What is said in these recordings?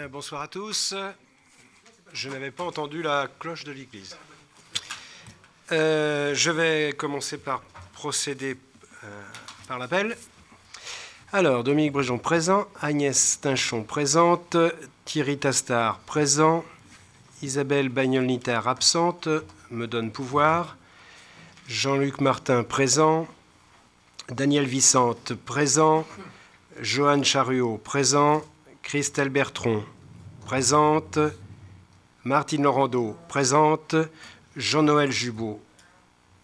Bien, bonsoir à tous. Je n'avais pas entendu la cloche de l'église. Je vais commencer par procéder par l'appel. Alors, Dominique Bréjon présent, Agnès Tinchon présente, Thierry Tastard présent, Isabelle Bagnol-Nittard absente, me donne pouvoir, Jean-Luc Martin présent, Daniel Vicente présent, Johan Chariot présent, Christelle Bertron présente, Martine Laurando présente, Jean-Noël Jubot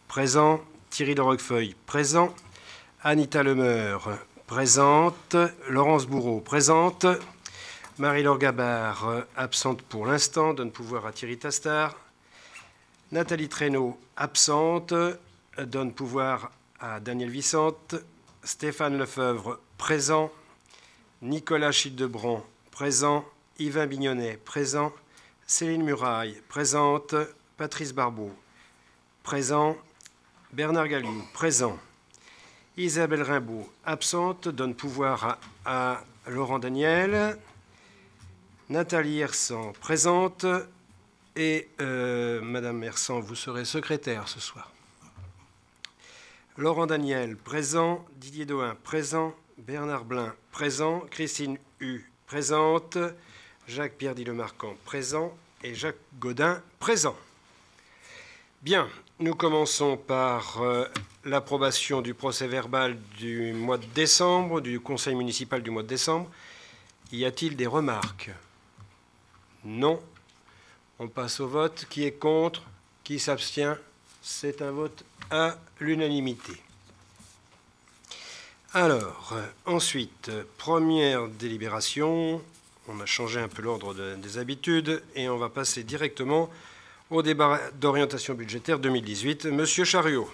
présent, Thierry de Roquefeuille présent, Anita Lemeur présente, Laurence Bourreau présente, Marie-Laure Gabard absente pour l'instant, donne pouvoir à Thierry Tastard, Nathalie Traîneau absente, donne pouvoir à Daniel Vicente, Stéphane Lefebvre présent, Nicolas Childebranc présent, Yvain Bignonnet présent, Céline Muraille présente, Patrice Barbeau présent, Bernard Galiou présent, Isabelle Rimbaud absente, donne pouvoir à Laurent Daniel, Nathalie Hersan présente et Madame Hersan, vous serez secrétaire ce soir. Laurent Daniel présent, Didier Dohin présent, Bernard Blin présent, Christine Hu présente, Jacques-Pierre Dillemarquand présent et Jacques Gaudin présent. Bien, nous commençons par l'approbation du procès-verbal du mois de décembre, du conseil municipal du mois de décembre. Y a-t-il des remarques? Non. On passe au vote. Qui est contre? Qui s'abstient? C'est un vote à l'unanimité. Alors, ensuite, première délibération. On a changé un peu l'ordre des habitudes et on va passer directement au débat d'orientation budgétaire 2018. Monsieur Chariot.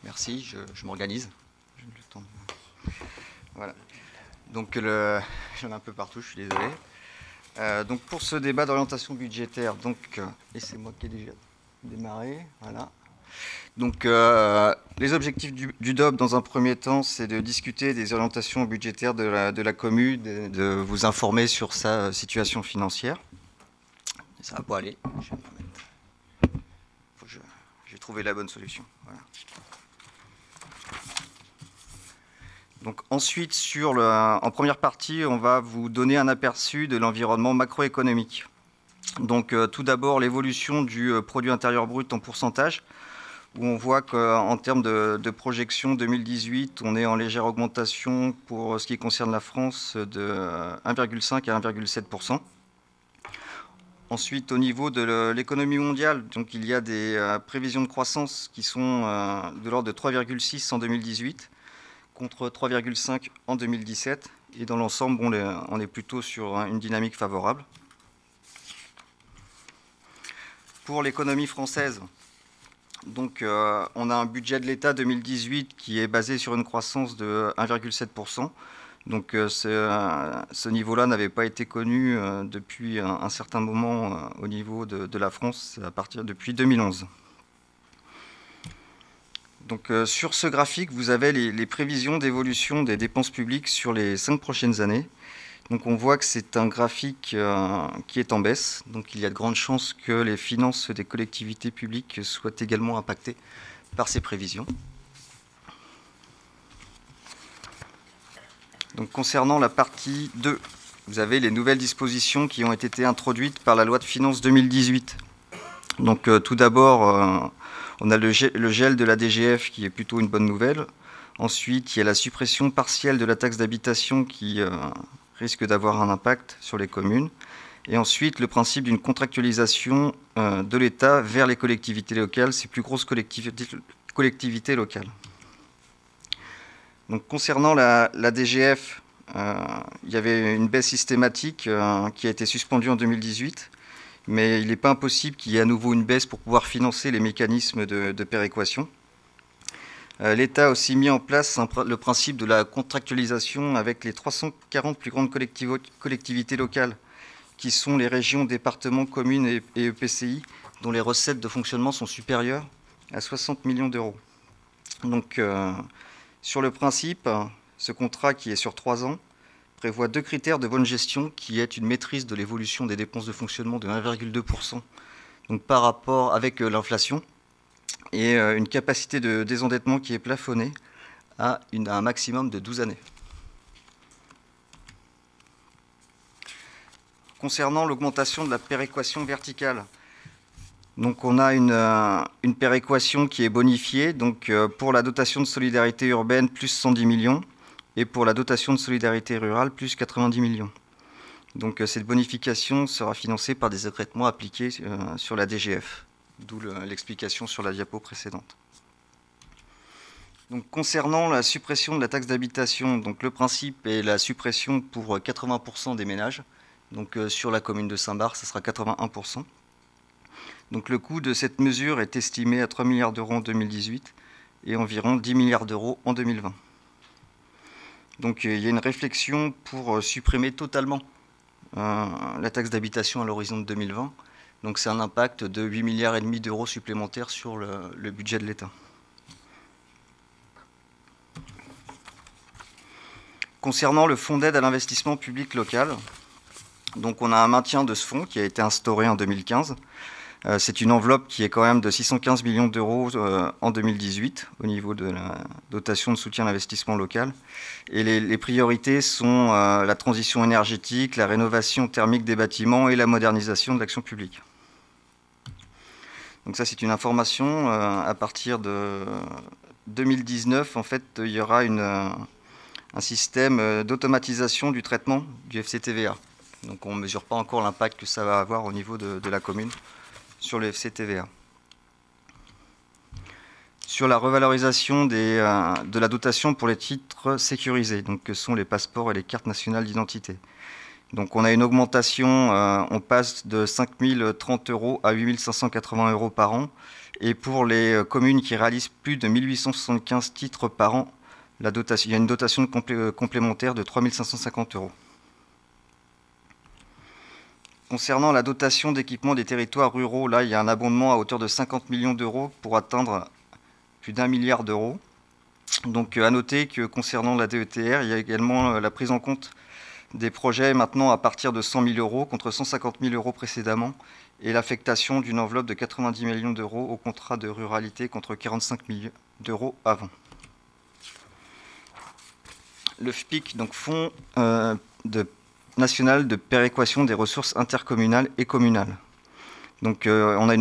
Merci, je m'organise. Voilà. Donc, j'en ai un peu partout, je suis désolé. Donc, pour ce débat d'orientation budgétaire, et c'est moi qui ai déjà démarré, voilà. Donc, les objectifs du DOB, dans un premier temps, c'est de discuter des orientations budgétaires de la commune, de vous informer sur sa situation financière. Ça va pas aller. J'ai trouvé la bonne solution. Voilà. Donc, ensuite, en première partie, on va vous donner un aperçu de l'environnement macroéconomique. Donc, tout d'abord, l'évolution du produit intérieur brut en pourcentage, où on voit qu'en termes de projection 2018, on est en légère augmentation pour ce qui concerne la France de 1,5 à 1,7%. Ensuite, au niveau de l'économie mondiale, donc, il y a des prévisions de croissance qui sont de l'ordre de 3,6 en 2018 contre 3,5 en 2017. Et dans l'ensemble, on est plutôt sur une dynamique favorable. Pour l'économie française, donc, on a un budget de l'État 2018 qui est basé sur une croissance de 1,7%. Donc, ce niveau-là n'avait pas été connu depuis un certain moment au niveau de la France, depuis 2011. Donc, sur ce graphique, vous avez les prévisions d'évolution des dépenses publiques sur les 5 prochaines années. Donc, on voit que c'est un graphique qui est en baisse. Donc, il y a de grandes chances que les finances des collectivités publiques soient également impactées par ces prévisions. Donc, concernant la partie 2, vous avez les nouvelles dispositions qui ont été introduites par la loi de finances 2018. Donc, tout d'abord, on a le gel de la DGF qui est plutôt une bonne nouvelle. Ensuite, il y a la suppression partielle de la taxe d'habitation qui risque d'avoir un impact sur les communes. Et ensuite, le principe d'une contractualisation de l'État vers les collectivités locales, ces plus grosses collectivités locales. Donc, concernant la DGF, il y avait une baisse systématique qui a été suspendue en 2018, mais il n'est pas impossible qu'il y ait à nouveau une baisse pour pouvoir financer les mécanismes de péréquation. L'État a aussi mis en place le principe de la contractualisation avec les 340 plus grandes collectivités locales, qui sont les régions, départements, communes et EPCI, dont les recettes de fonctionnement sont supérieures à 60 millions d'euros. Donc, sur le principe, ce contrat qui est sur 3 ans prévoit 2 critères de bonne gestion, qui est une maîtrise de l'évolution des dépenses de fonctionnement de 1,2%, donc par rapport avec l'inflation, et une capacité de désendettement qui est plafonnée à un maximum de 12 années. Concernant l'augmentation de la péréquation verticale, donc on a une péréquation qui est bonifiée, donc pour la dotation de solidarité urbaine, plus 110 millions, et pour la dotation de solidarité rurale, plus 90 millions. Donc cette bonification sera financée par des écrêtements appliqués sur la DGF, d'où l'explication sur la diapo précédente. Donc, concernant la suppression de la taxe d'habitation, donc le principe est la suppression pour 80% des ménages. Donc sur la commune de Saint-Barth, ce sera 81%. Donc le coût de cette mesure est estimé à 3 milliards d'euros en 2018 et environ 10 milliards d'euros en 2020. Donc il y a une réflexion pour supprimer totalement la taxe d'habitation à l'horizon de 2020. Donc c'est un impact de 8,5 milliards d'euros supplémentaires sur le budget de l'État. Concernant le fonds d'aide à l'investissement public local, donc on a un maintien de ce fonds qui a été instauré en 2015. C'est une enveloppe qui est quand même de 615 millions d'euros en 2018 au niveau de la dotation de soutien à l'investissement local. Et les priorités sont la transition énergétique, la rénovation thermique des bâtiments et la modernisation de l'action publique. Donc ça, c'est une information. À partir de 2019, en fait, il y aura un système d'automatisation du traitement du FCTVA. Donc on ne mesure pas encore l'impact que ça va avoir au niveau de la commune sur le FCTVA. Sur la revalorisation de la dotation pour les titres sécurisés, donc que sont les passeports et les cartes nationales d'identité. Donc on a une augmentation, on passe de 5 030 euros à 8 580 euros par an. Et pour les communes qui réalisent plus de 1875 titres par an, il y a une dotation complémentaire de 3 550 euros. Concernant la dotation d'équipement des territoires ruraux, là, il y a un abondement à hauteur de 50 millions d'euros pour atteindre plus d'1 milliard d'euros. Donc à noter que concernant la DETR, il y a également la prise en compte des projets maintenant à partir de 100 000 euros contre 150 000 euros précédemment et l'affectation d'une enveloppe de 90 millions d'euros au contrat de ruralité contre 45 millions d'euros avant. Le FPIC, donc Fonds national de péréquation des ressources intercommunales et communales. Donc on a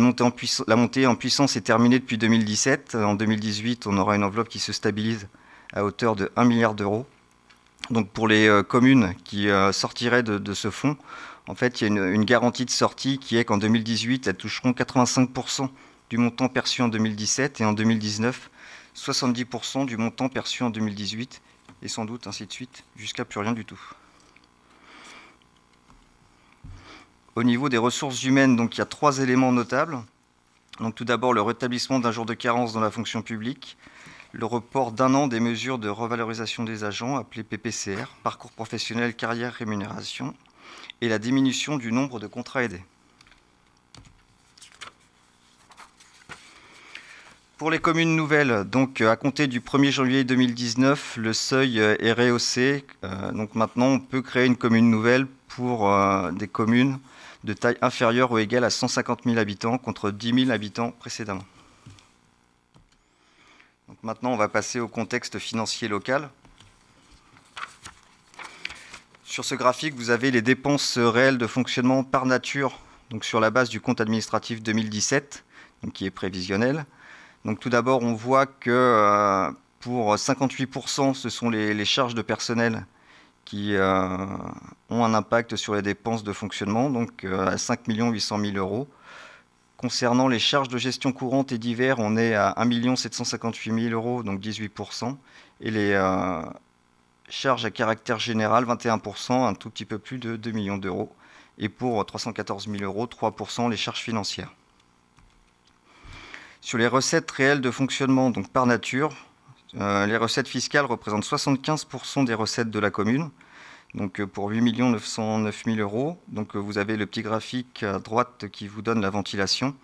la montée en puissance est terminée depuis 2017. En 2018, on aura une enveloppe qui se stabilise à hauteur de 1 milliard d'euros. Donc pour les communes qui sortiraient de ce fonds, en fait, il y a une garantie de sortie qui est qu'en 2018, elles toucheront 85% du montant perçu en 2017 et en 2019, 70% du montant perçu en 2018 et sans doute ainsi de suite jusqu'à plus rien du tout. Au niveau des ressources humaines, donc, il y a 3 éléments notables. Donc, tout d'abord, le rétablissement d'un jour de carence dans la fonction publique, le report d'1 an des mesures de revalorisation des agents, appelées PPCR, parcours professionnel, carrière, rémunération, et la diminution du nombre de contrats aidés. Pour les communes nouvelles, donc à compter du 1er janvier 2019, le seuil est rehaussé. Donc maintenant, on peut créer une commune nouvelle pour des communes de taille inférieure ou égale à 150 000 habitants contre 10 000 habitants précédemment. Donc maintenant, on va passer au contexte financier local. Sur ce graphique, vous avez les dépenses réelles de fonctionnement par nature, donc sur la base du compte administratif 2017, donc qui est prévisionnel. Donc tout d'abord, on voit que pour 58%, ce sont les charges de personnel qui ont un impact sur les dépenses de fonctionnement, donc à 5 800 000 euros. Concernant les charges de gestion courante et divers, on est à 1 758 000 euros, donc 18%. Et les charges à caractère général, 21%, un tout petit peu plus de 2 millions d'euros. Et pour 314 000 euros, 3% les charges financières. Sur les recettes réelles de fonctionnement, donc par nature, les recettes fiscales représentent 75% des recettes de la commune, donc pour 8 909 000 euros. Donc vous avez le petit graphique à droite qui vous donne la ventilation.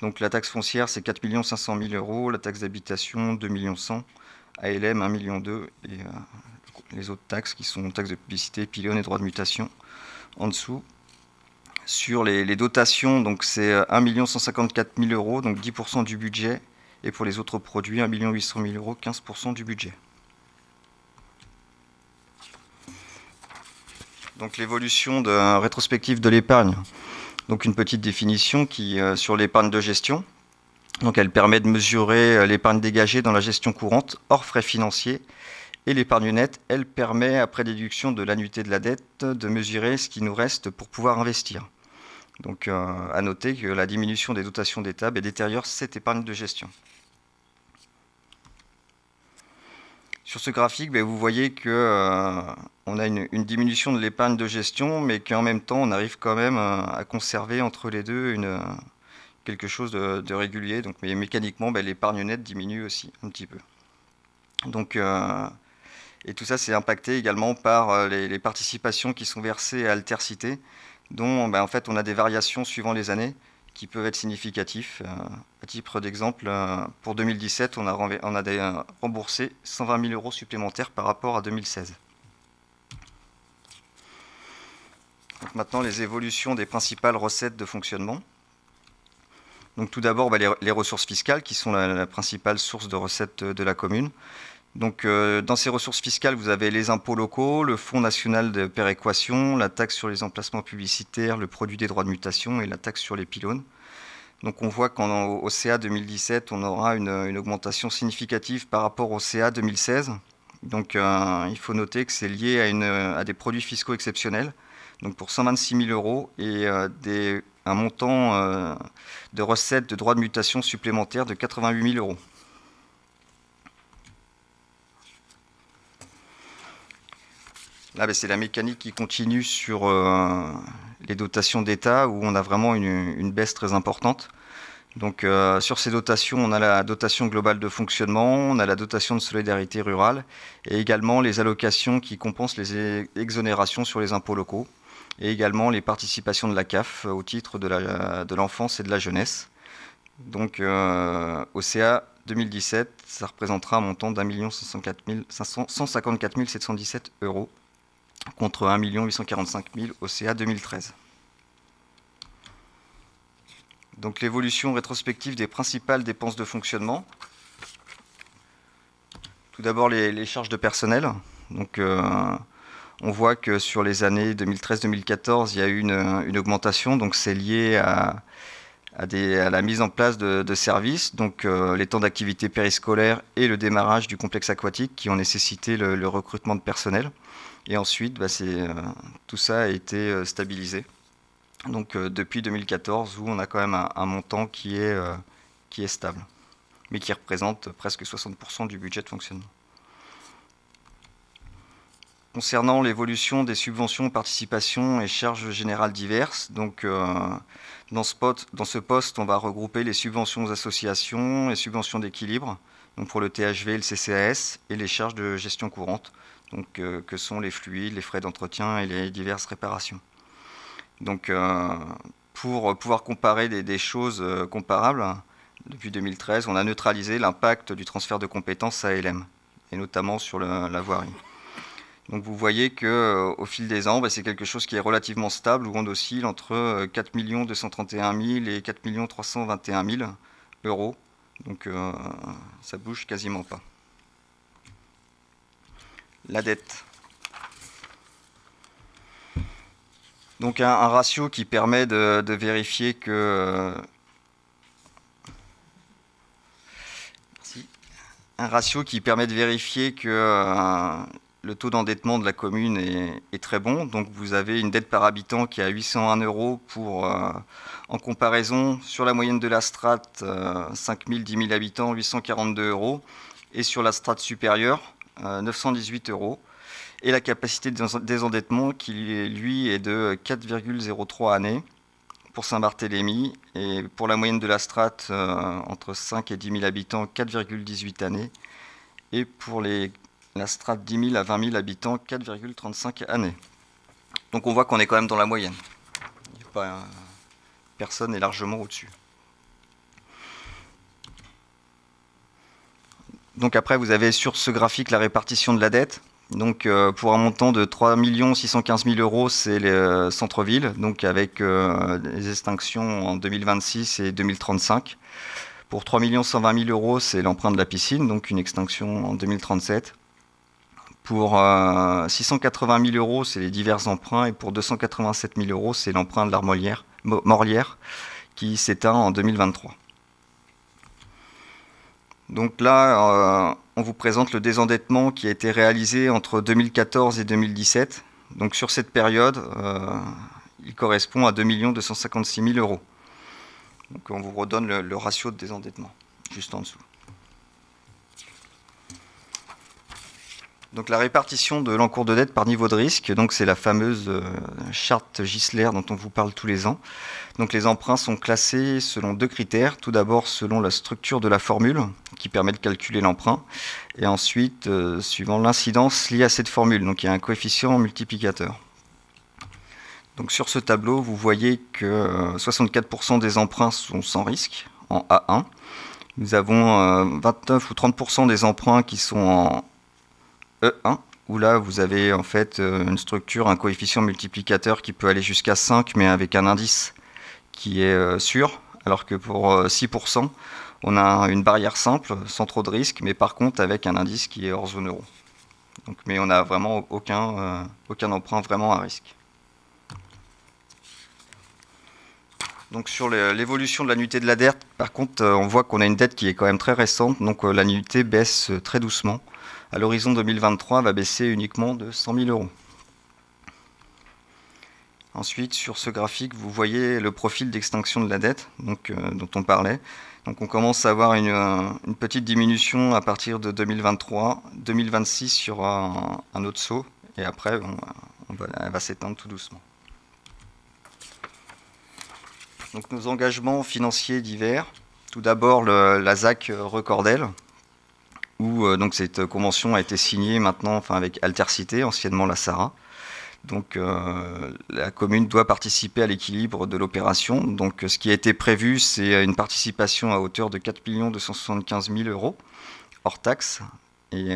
Donc la taxe foncière, c'est 4 500 000 euros, la taxe d'habitation, 2 100 000, ALM, 1 200 000 et les autres taxes qui sont taxes de publicité, pylônes et droits de mutation en dessous. Sur les dotations, donc c'est 1 154 000 euros, donc 10% du budget. Et pour les autres produits, 1 800 000 euros, 15% du budget. Donc l'évolution rétrospective de l'épargne. Donc une petite définition sur l'épargne de gestion. Donc elle permet de mesurer l'épargne dégagée dans la gestion courante, hors frais financiers. Et l'épargne nette, elle permet, après déduction de l'annuité de la dette, de mesurer ce qui nous reste pour pouvoir investir. Donc à noter que la diminution des dotations d'État détériore cette épargne de gestion. Sur ce graphique, vous voyez qu'on a une diminution de l'épargne de gestion, mais qu'en même temps, on arrive quand même à conserver entre les deux quelque chose de régulier. Donc, mais mécaniquement, l'épargne nette diminue aussi un petit peu. Donc, et tout ça, c'est impacté également par les participations qui sont versées à Altercité, dont en fait, on a des variations suivant les années qui peuvent être significatifs. À titre d'exemple, pour 2017, on a remboursé 120 000 euros supplémentaires par rapport à 2016. Donc maintenant, les évolutions des principales recettes de fonctionnement. Donc tout d'abord, les ressources fiscales, qui sont la principale source de recettes de la commune. Donc, dans ces ressources fiscales, vous avez les impôts locaux, le Fonds national de péréquation, la taxe sur les emplacements publicitaires, le produit des droits de mutation et la taxe sur les pylônes. Donc, on voit qu'au CA 2017, on aura une augmentation significative par rapport au CA 2016. Donc, il faut noter que c'est lié à des produits fiscaux exceptionnels, donc pour 126 000 euros et un montant de recettes de droits de mutation supplémentaires de 88 000 euros. Là, c'est la mécanique qui continue sur les dotations d'État, où on a vraiment une baisse très importante. Donc, sur ces dotations, on a la dotation globale de fonctionnement, on a la dotation de solidarité rurale, et également les allocations qui compensent les exonérations sur les impôts locaux, et également les participations de la CAF au titre de l'enfance et de la jeunesse. Donc, au CA 2017, ça représentera un montant d'1 154 717 euros, contre 1 845 000 au CA 2013. Donc l'évolution rétrospective des principales dépenses de fonctionnement. Tout d'abord les charges de personnel. Donc on voit que sur les années 2013-2014, il y a eu une augmentation. Donc c'est lié à la mise en place de services, donc les temps d'activité périscolaire et le démarrage du complexe aquatique qui ont nécessité le recrutement de personnel. Et ensuite, tout ça a été stabilisé. Donc depuis 2014, où on a quand même un montant qui est stable, mais qui représente presque 60% du budget de fonctionnement. Concernant l'évolution des subventions, participations et charges générales diverses, donc dans ce poste, on va regrouper les subventions aux associations, les subventions d'équilibre, donc pour le THV et le CCAS, et les charges de gestion courante, donc, que sont les fluides, les frais d'entretien et les diverses réparations. Donc, pour pouvoir comparer des choses comparables, depuis 2013, on a neutralisé l'impact du transfert de compétences à ALM, et notamment sur la voirie. Donc vous voyez qu'au fil des ans, c'est quelque chose qui est relativement stable, où on oscille entre 4 231 000 et 4 321 000 euros. Donc ça bouge quasiment pas. La dette. Donc un ratio qui permet de vérifier que... Un ratio qui permet de vérifier que le taux d'endettement de la commune est très bon. Donc vous avez une dette par habitant qui est à 801 euros en comparaison sur la moyenne de la strate 5 000, 10 000 habitants, 842 euros. Et sur la strate supérieure, 918 euros. Et la capacité de désendettement qui, lui, est de 4,03 années pour Saint-Barthélemy. Et pour la moyenne de la strate, entre 5 et 10 000 habitants, 4,18 années. Et pour la strate 10 000 à 20 000 habitants, 4,35 années. Donc on voit qu'on est quand même dans la moyenne. Personne n'est largement au-dessus. Donc après, vous avez sur ce graphique la répartition de la dette. Donc pour un montant de 3 615 000 euros, c'est le centre-ville, donc avec des extinctions en 2026 et 2035. Pour 3 120 000 euros, c'est l'emprunt de la piscine, donc une extinction en 2037. Pour 680 000 euros, c'est les divers emprunts. Et pour 287 000 euros, c'est l'emprunt de l'Armorière, Morlière, qui s'éteint en 2023. Donc là, on vous présente le désendettement qui a été réalisé entre 2014 et 2017. Donc sur cette période, il correspond à 2 256 000 euros. Donc on vous redonne le ratio de désendettement, juste en dessous. Donc la répartition de l'encours de dette par niveau de risque, donc c'est la fameuse charte Gisler dont on vous parle tous les ans. Donc les emprunts sont classés selon 2 critères. Tout d'abord selon la structure de la formule qui permet de calculer l'emprunt, et ensuite suivant l'incidence liée à cette formule. Donc il y a un coefficient multiplicateur. Donc sur ce tableau, vous voyez que 64% des emprunts sont sans risque en A1. Nous avons 29 ou 30% des emprunts qui sont en E1, où là vous avez en fait une structure, un coefficient multiplicateur qui peut aller jusqu'à 5, mais avec un indice qui est sûr, alors que pour 6%, on a une barrière simple, sans trop de risque, mais par contre avec un indice qui est hors zone euro. Donc, mais on n'a vraiment aucun emprunt vraiment à risque. Donc sur l'évolution de l'annuité de la dette, par contre, on voit qu'on a une dette qui est quand même très récente, donc l'annuité baisse très doucement. À l'horizon 2023, va baisser uniquement de 100 000 euros. Ensuite, sur ce graphique, vous voyez le profil d'extinction de la dette donc, dont on parlait. Donc on commence à avoir une petite diminution à partir de 2023. 2026, il y aura un autre saut, et après, elle va s'éteindre tout doucement. Donc nos engagements financiers divers. Tout d'abord, la ZAC Recordel, où donc cette convention a été signée maintenant avec Altercité, anciennement la SARA. Donc la commune doit participer à l'équilibre de l'opération. Donc ce qui a été prévu, c'est une participation à hauteur de 4 275 000 euros hors taxe. Et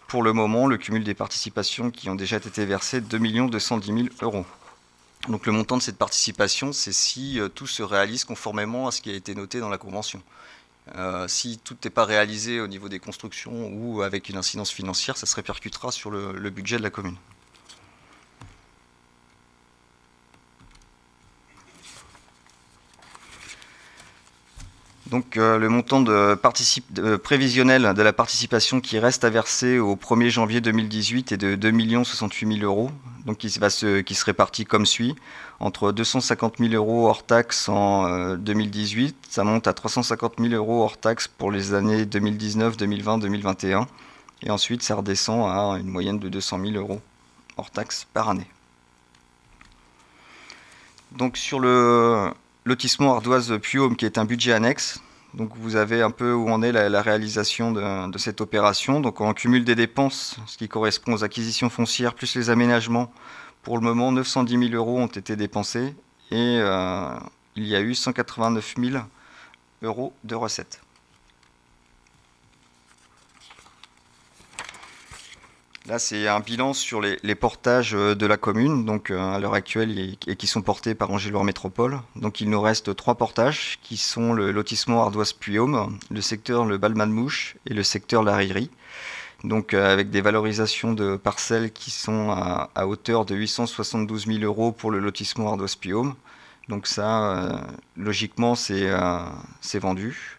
pour le moment, le cumul des participations qui ont déjà été versées, 2 210 000 euros. Donc le montant de cette participation, c'est si tout se réalise conformément à ce qui a été noté dans la convention. Si tout n'est pas réalisé au niveau des constructions ou avec une incidence financière, ça se répercutera sur le budget de la commune. Donc le montant prévisionnel de la participation qui reste à verser au 1er janvier 2018 est de 2 068 000 euros, donc qui se répartit comme suit. Entre 250 000 euros hors taxe en 2018, ça monte à 350 000 euros hors taxe pour les années 2019, 2020, 2021. Et ensuite, ça redescend à une moyenne de 200 000 euros hors taxe par année. Donc sur le lotissement Ardoise Puy-Aume, qui est un budget annexe, donc vous avez un peu où en est la réalisation de cette opération. Donc on cumule des dépenses, ce qui correspond aux acquisitions foncières plus les aménagements. Pour le moment, 910 000 euros ont été dépensés et il y a eu 189 000 euros de recettes. Là, c'est un bilan sur les portages de la commune, donc à l'heure actuelle, et qui sont portés par Angers-Loire Métropole. Donc il nous reste 3 portages, qui sont le lotissement Ardoise Puy-Aume, le secteur le Balmalmouche et le secteur La Rillerie. Donc avec des valorisations de parcelles qui sont à hauteur de 872 000 euros pour le lotissement Ardoise Puy-Aume. Donc ça, logiquement, c'est vendu.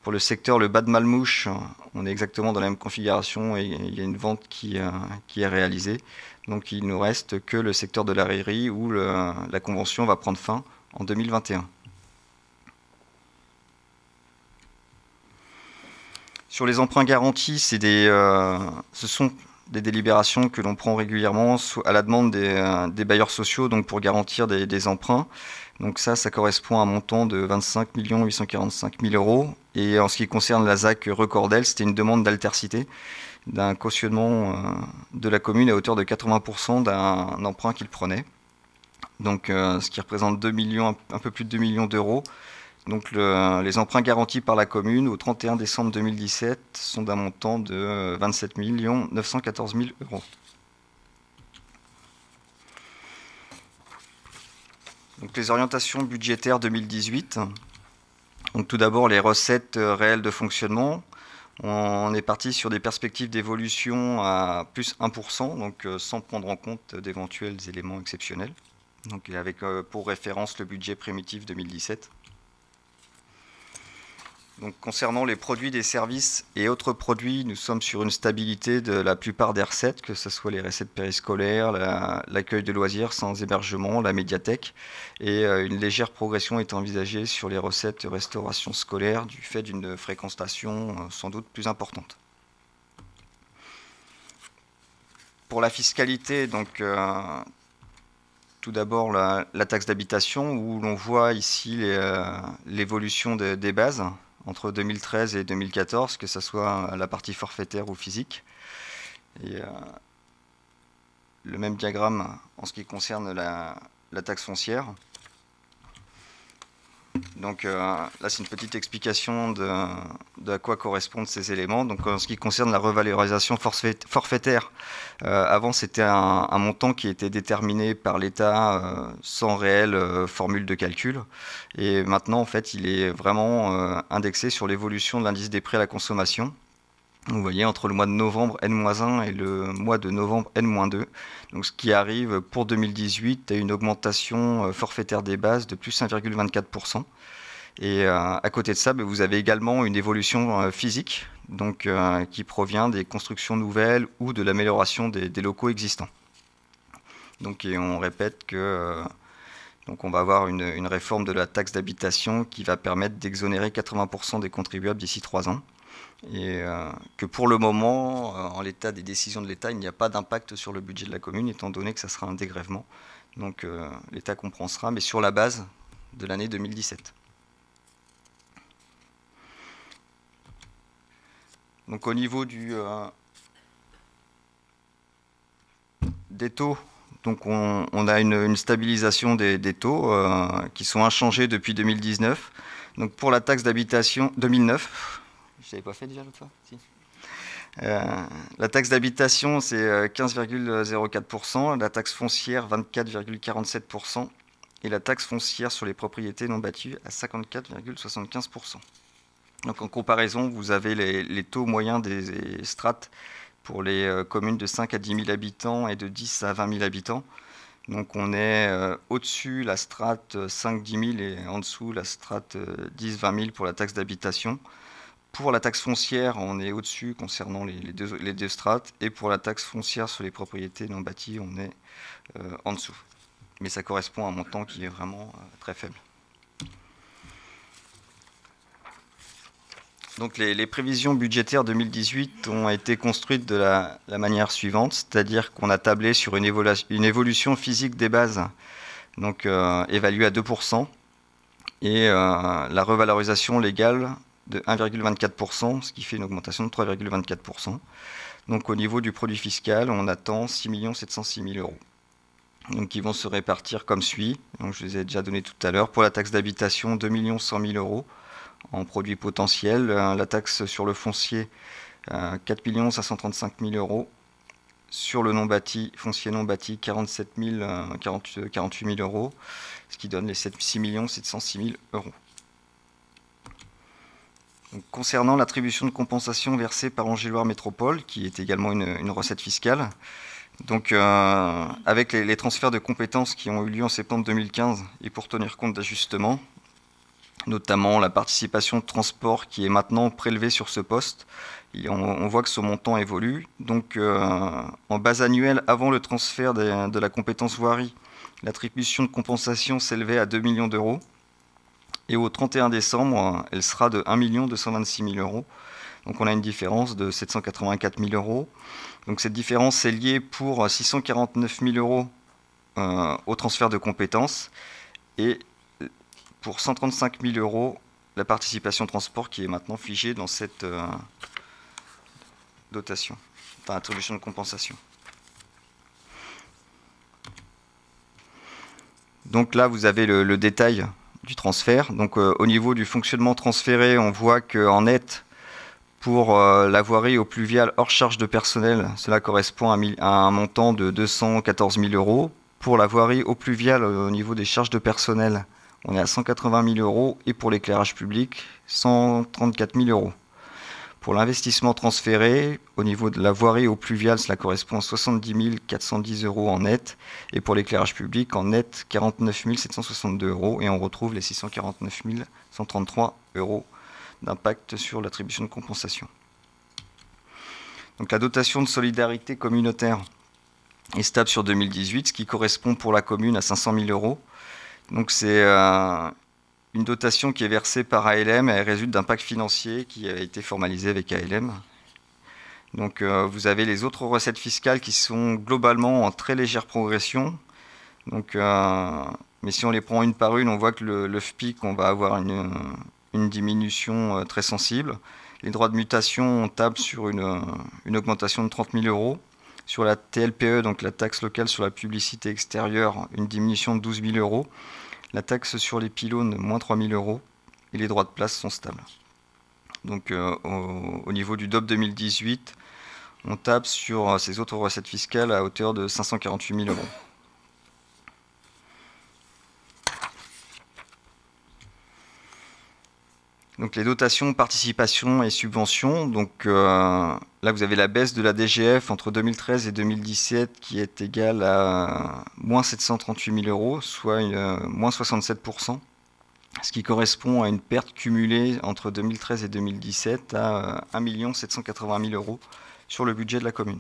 Pour le secteur le Bas de Malmouche, on est exactement dans la même configuration et il y a une vente qui est réalisée. Donc il ne nous reste que le secteur de la Rillerie où la convention va prendre fin en 2021. Sur les emprunts garantis, ce sont des délibérations que l'on prend régulièrement à la demande des bailleurs sociaux, donc pour garantir des emprunts. Donc ça correspond à un montant de 25 845 000 euros. Et en ce qui concerne la ZAC Recordel, c'était une demande d'Altercité, d'un cautionnement de la commune à hauteur de 80% d'un emprunt qu'il prenait. Donc ce qui représente 2 millions, un peu plus de 2 millions d'euros. Donc les emprunts garantis par la commune au 31 décembre 2017 sont d'un montant de 27 914 000 euros. Donc les orientations budgétaires 2018. Donc tout d'abord les recettes réelles de fonctionnement. On est parti sur des perspectives d'évolution à plus 1%, donc sans prendre en compte d'éventuels éléments exceptionnels. Donc avec pour référence le budget primitif 2017. Donc, concernant les produits des services et autres produits, nous sommes sur une stabilité de la plupart des recettes, que ce soit les recettes périscolaires, l'accueil de loisirs sans hébergement, la médiathèque, et une légère progression est envisagée sur les recettes de restauration scolaire du fait d'une fréquentation sans doute plus importante. Pour la fiscalité, donc, tout d'abord la taxe d'habitation, où l'on voit ici l'évolution des bases entre 2013 et 2014, que ce soit la partie forfaitaire ou physique. Et le même diagramme en ce qui concerne la taxe foncière. Donc là, c'est une petite explication de à quoi correspondent ces éléments. Donc en ce qui concerne la revalorisation forfaitaire, avant c'était un montant qui était déterminé par l'État sans réelle formule de calcul. Et maintenant, en fait, il est vraiment indexé sur l'évolution de l'indice des prix à la consommation. Vous voyez, entre le mois de novembre N-1 et le mois de novembre N-2. Donc, ce qui arrive pour 2018 à une augmentation forfaitaire des bases de plus 1,24%. Et à côté de ça, vous avez également une évolution physique, donc, qui provient des constructions nouvelles ou de l'amélioration des locaux existants. Donc, et on répète que donc on va avoir une réforme de la taxe d'habitation qui va permettre d'exonérer 80% des contribuables d'ici 3 ans. Et que pour le moment, en l'état des décisions de l'État, il n'y a pas d'impact sur le budget de la commune, étant donné que ça sera un dégrèvement. Donc l'État compensera, mais sur la base de l'année 2017. Donc au niveau des taux, donc on a une stabilisation des taux qui sont inchangés depuis 2019. Donc pour la taxe d'habitation 2009, je n'avais pas fait déjà l'autre fois si. La taxe d'habitation, c'est 15,04%, la taxe foncière, 24,47%, et la taxe foncière sur les propriétés non bâties à 54,75%. Donc en comparaison, vous avez les taux moyens des strates pour les communes de 5 à 10 000 habitants et de 10 à 20 000 habitants. Donc on est au-dessus la strate 5-10 000 et en dessous la strate 10-20 000 pour la taxe d'habitation. Pour la taxe foncière, on est au-dessus concernant les deux strates. Et pour la taxe foncière sur les propriétés non bâties, on est en dessous. Mais ça correspond à un montant qui est vraiment très faible. Donc les prévisions budgétaires 2018 ont été construites de la manière suivante, c'est-à-dire qu'on a tablé sur une évolution physique des bases, donc évaluée à 2%, et la revalorisation légale de 1,24%, ce qui fait une augmentation de 3,24%. Donc au niveau du produit fiscal, on attend 6 706 000 euros. Donc qui vont se répartir comme suit. Donc, je les ai déjà donnés tout à l'heure. Pour la taxe d'habitation, 2 100 000 euros en produit potentiel. La taxe sur le foncier, 4 535 000 euros. Sur le non-bâti, foncier non-bâti, 48 000 euros, ce qui donne les 6 706 000 euros. Donc, concernant l'attribution de compensation versée par Angéloire Métropole, qui est également une recette fiscale, donc, avec les transferts de compétences qui ont eu lieu en septembre 2015 et pour tenir compte d'ajustements, notamment la participation de transport qui est maintenant prélevée sur ce poste, on voit que ce montant évolue. Donc, en base annuelle, avant le transfert de la compétence voirie, l'attribution de compensation s'élevait à 2 millions d'euros. Et au 31 décembre, elle sera de 1 226 000 euros. Donc on a une différence de 784 000 euros. Donc cette différence est liée pour 649 000 euros au transfert de compétences et pour 135 000 euros la participation transport qui est maintenant figée dans cette dotation, enfin attribution de compensation. Donc là vous avez le détail du transfert. Donc au niveau du fonctionnement transféré, on voit qu'en net, pour la voirie au pluvial hors charge de personnel, cela correspond à un montant de 214 000 euros. Pour la voirie au pluvial au niveau des charges de personnel, on est à 180 000 euros. Et pour l'éclairage public, 134 000 euros. Pour l'investissement transféré, au niveau de la voirie au pluvial, cela correspond à 70 410 euros en net. Et pour l'éclairage public, en net, 49 762 euros. Et on retrouve les 649 133 euros d'impact sur l'attribution de compensation. Donc la dotation de solidarité communautaire est stable sur 2018, ce qui correspond pour la commune à 500 000 euros. Donc c'est une dotation qui est versée par ALM et elle résulte d'un pacte financier qui a été formalisé avec ALM. Donc vous avez les autres recettes fiscales qui sont globalement en très légère progression. Donc, mais si on les prend une par une, on voit que le FPIC, on va avoir une diminution très sensible. Les droits de mutation, on table sur une augmentation de 30 000 euros. Sur la TLPE, donc la taxe locale sur la publicité extérieure, une diminution de 12 000 euros. La taxe sur les pylônes, moins 3 000 euros. Et les droits de place sont stables. Donc au niveau du DOP 2018, on table sur ces autres recettes fiscales à hauteur de 548 000 euros. Donc les dotations, participations et subventions. Donc là, vous avez la baisse de la DGF entre 2013 et 2017 qui est égale à moins 738 000 euros, soit moins 67%, ce qui correspond à une perte cumulée entre 2013 et 2017 à 1 780 000 euros sur le budget de la commune.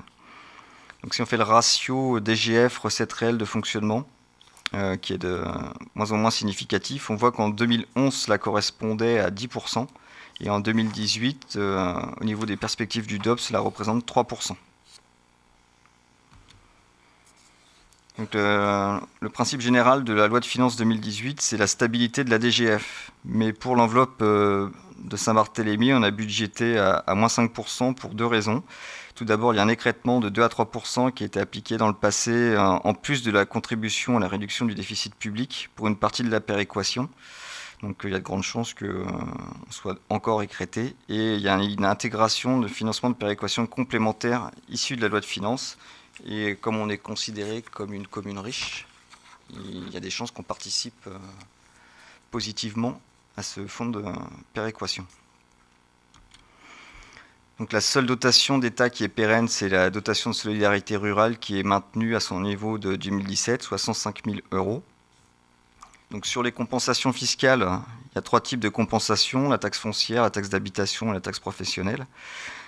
Donc si on fait le ratio DGF recettes réelles de fonctionnement, qui est de moins en moins significatif. On voit qu'en 2011, cela correspondait à 10%, et en 2018, au niveau des perspectives du DOP, cela représente 3%. Donc, le principe général de la loi de finances 2018, c'est la stabilité de la DGF. Mais pour l'enveloppe de Saint-Barthélemy, on a budgété à moins 5% pour deux raisons. Tout d'abord, il y a un écrêtement de 2 à 3% qui a été appliqué dans le passé, en plus de la contribution à la réduction du déficit public pour une partie de la péréquation. Donc il y a de grandes chances qu'on soit encore écrété. Et il y a une intégration de financement de péréquation complémentaire issue de la loi de finances. Et comme on est considéré comme une commune riche, il y a des chances qu'on participe positivement à ce fonds de péréquation. Donc la seule dotation d'État qui est pérenne, c'est la dotation de solidarité rurale qui est maintenue à son niveau de 2017, soit 105 000 euros. Donc sur les compensations fiscales, il y a trois types de compensations, la taxe foncière, la taxe d'habitation et la taxe professionnelle.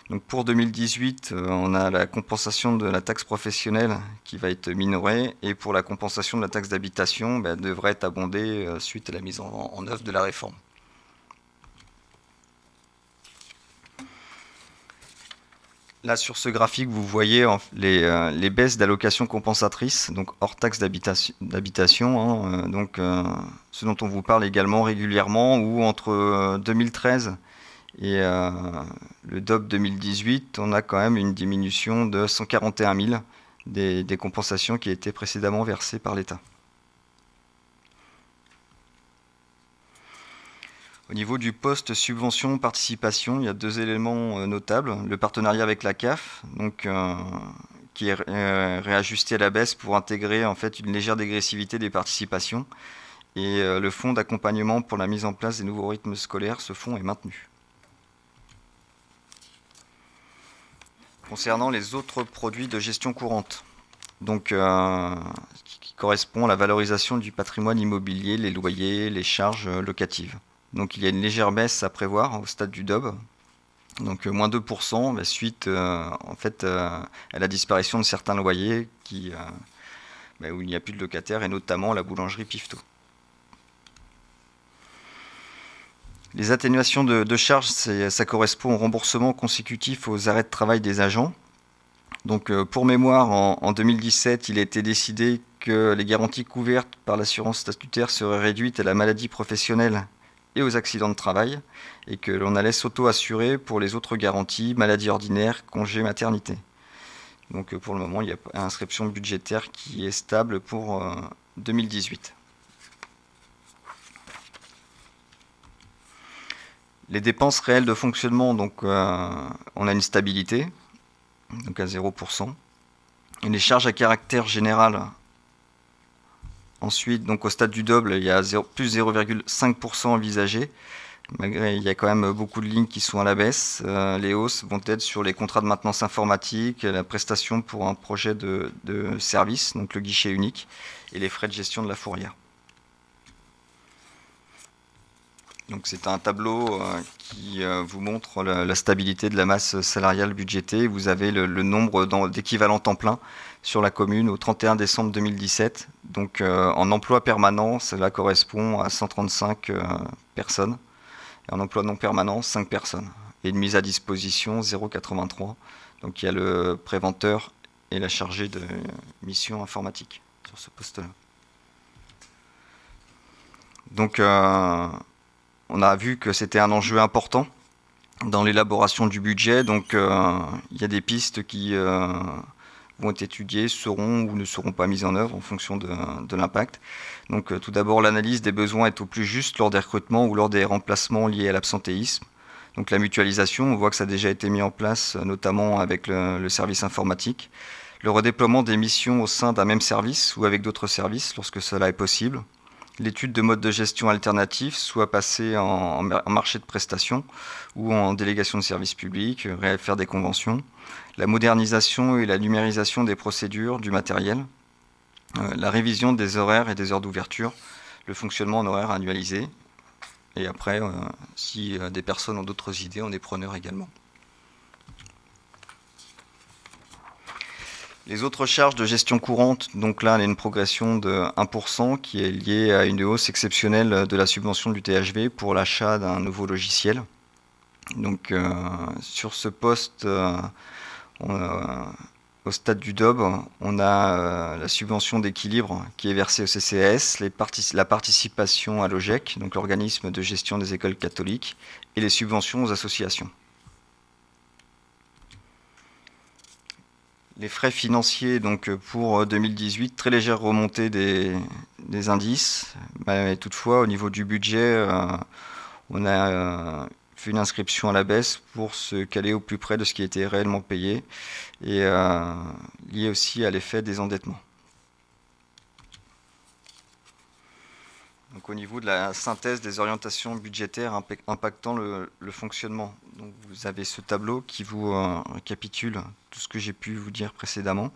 Donc pour 2018, on a la compensation de la taxe professionnelle qui va être minorée, et pour la compensation de la taxe d'habitation, elle devrait être abondée suite à la mise en œuvre de la réforme. Là, sur ce graphique, vous voyez les baisses d'allocations compensatrices, donc hors taxe d'habitation, ce dont on vous parle également régulièrement, où entre 2013 et le DOP 2018, on a quand même une diminution de 141 000 des compensations qui étaient précédemment versées par l'État. Au niveau du poste subvention-participation, il y a deux éléments notables. Le partenariat avec la CAF, qui est réajusté à la baisse pour intégrer en fait une légère dégressivité des participations. Et le fonds d'accompagnement pour la mise en place des nouveaux rythmes scolaires, ce fonds est maintenu. Concernant les autres produits de gestion courante, qui correspond à la valorisation du patrimoine immobilier, les loyers, les charges locatives. Donc il y a une légère baisse à prévoir au stade du DOB, donc moins 2%, suite à la disparition de certains loyers où il n'y a plus de locataires, et notamment la boulangerie Pifto. Les atténuations de charges, ça correspond au remboursement consécutif aux arrêts de travail des agents. Donc pour mémoire, en 2017, il a été décidé que les garanties couvertes par l'assurance statutaire seraient réduites à la maladie professionnelle et aux accidents de travail, et que l'on allait s'auto-assurer pour les autres garanties, maladie ordinaire, congé maternité. Donc pour le moment, il y a une inscription budgétaire qui est stable pour 2018. Les dépenses réelles de fonctionnement, donc on a une stabilité, donc à 0%. Et les charges à caractère général, ensuite, donc au stade du double, il y a plus 0,5% envisagé. Malgré, il y a quand même beaucoup de lignes qui sont à la baisse. Les hausses vont être sur les contrats de maintenance informatique, la prestation pour un projet de service, donc le guichet unique, et les frais de gestion de la fourrière. Donc c'est un tableau qui vous montre la stabilité de la masse salariale budgétée. Vous avez le nombre d'équivalents temps plein sur la commune au 31 décembre 2017. Donc en emploi permanent, cela correspond à 135 personnes. Et en emploi non permanent, 5 personnes. Et une mise à disposition, 0,83. Donc il y a le préventeur et la chargée de mission informatique sur ce poste-là. Donc on a vu que c'était un enjeu important dans l'élaboration du budget. Donc il y a des pistes qui vont être étudiées, seront ou ne seront pas mises en œuvre en fonction de l'impact. Donc tout d'abord, l'analyse des besoins est au plus juste lors des recrutements ou lors des remplacements liés à l'absentéisme. Donc la mutualisation, on voit que ça a déjà été mis en place, notamment avec le service informatique. Le redéploiement des missions au sein d'un même service ou avec d'autres services, lorsque cela est possible. L'étude de modes de gestion alternatifs, soit passer en marché de prestations ou en délégation de services publics, faire des conventions. La modernisation et la numérisation des procédures, du matériel. La révision des horaires et des heures d'ouverture. Le fonctionnement en horaire annualisé. Et après, si des personnes ont d'autres idées, on est preneur également. Les autres charges de gestion courante, donc là, on a une progression de 1% qui est liée à une hausse exceptionnelle de la subvention du THV pour l'achat d'un nouveau logiciel. Donc sur ce poste, au stade du DOB, on a la subvention d'équilibre qui est versée au CCAS, la participation à l'OGEC, donc l'organisme de gestion des écoles catholiques, et les subventions aux associations. Les frais financiers, donc pour 2018, très légère remontée des indices. Mais toutefois, au niveau du budget, on a fait une inscription à la baisse pour se caler au plus près de ce qui était réellement payé et lié aussi à l'effet des endettements. Donc, au niveau de la synthèse des orientations budgétaires impactant le fonctionnement, donc vous avez ce tableau qui vous récapitule tout ce que j'ai pu vous dire précédemment.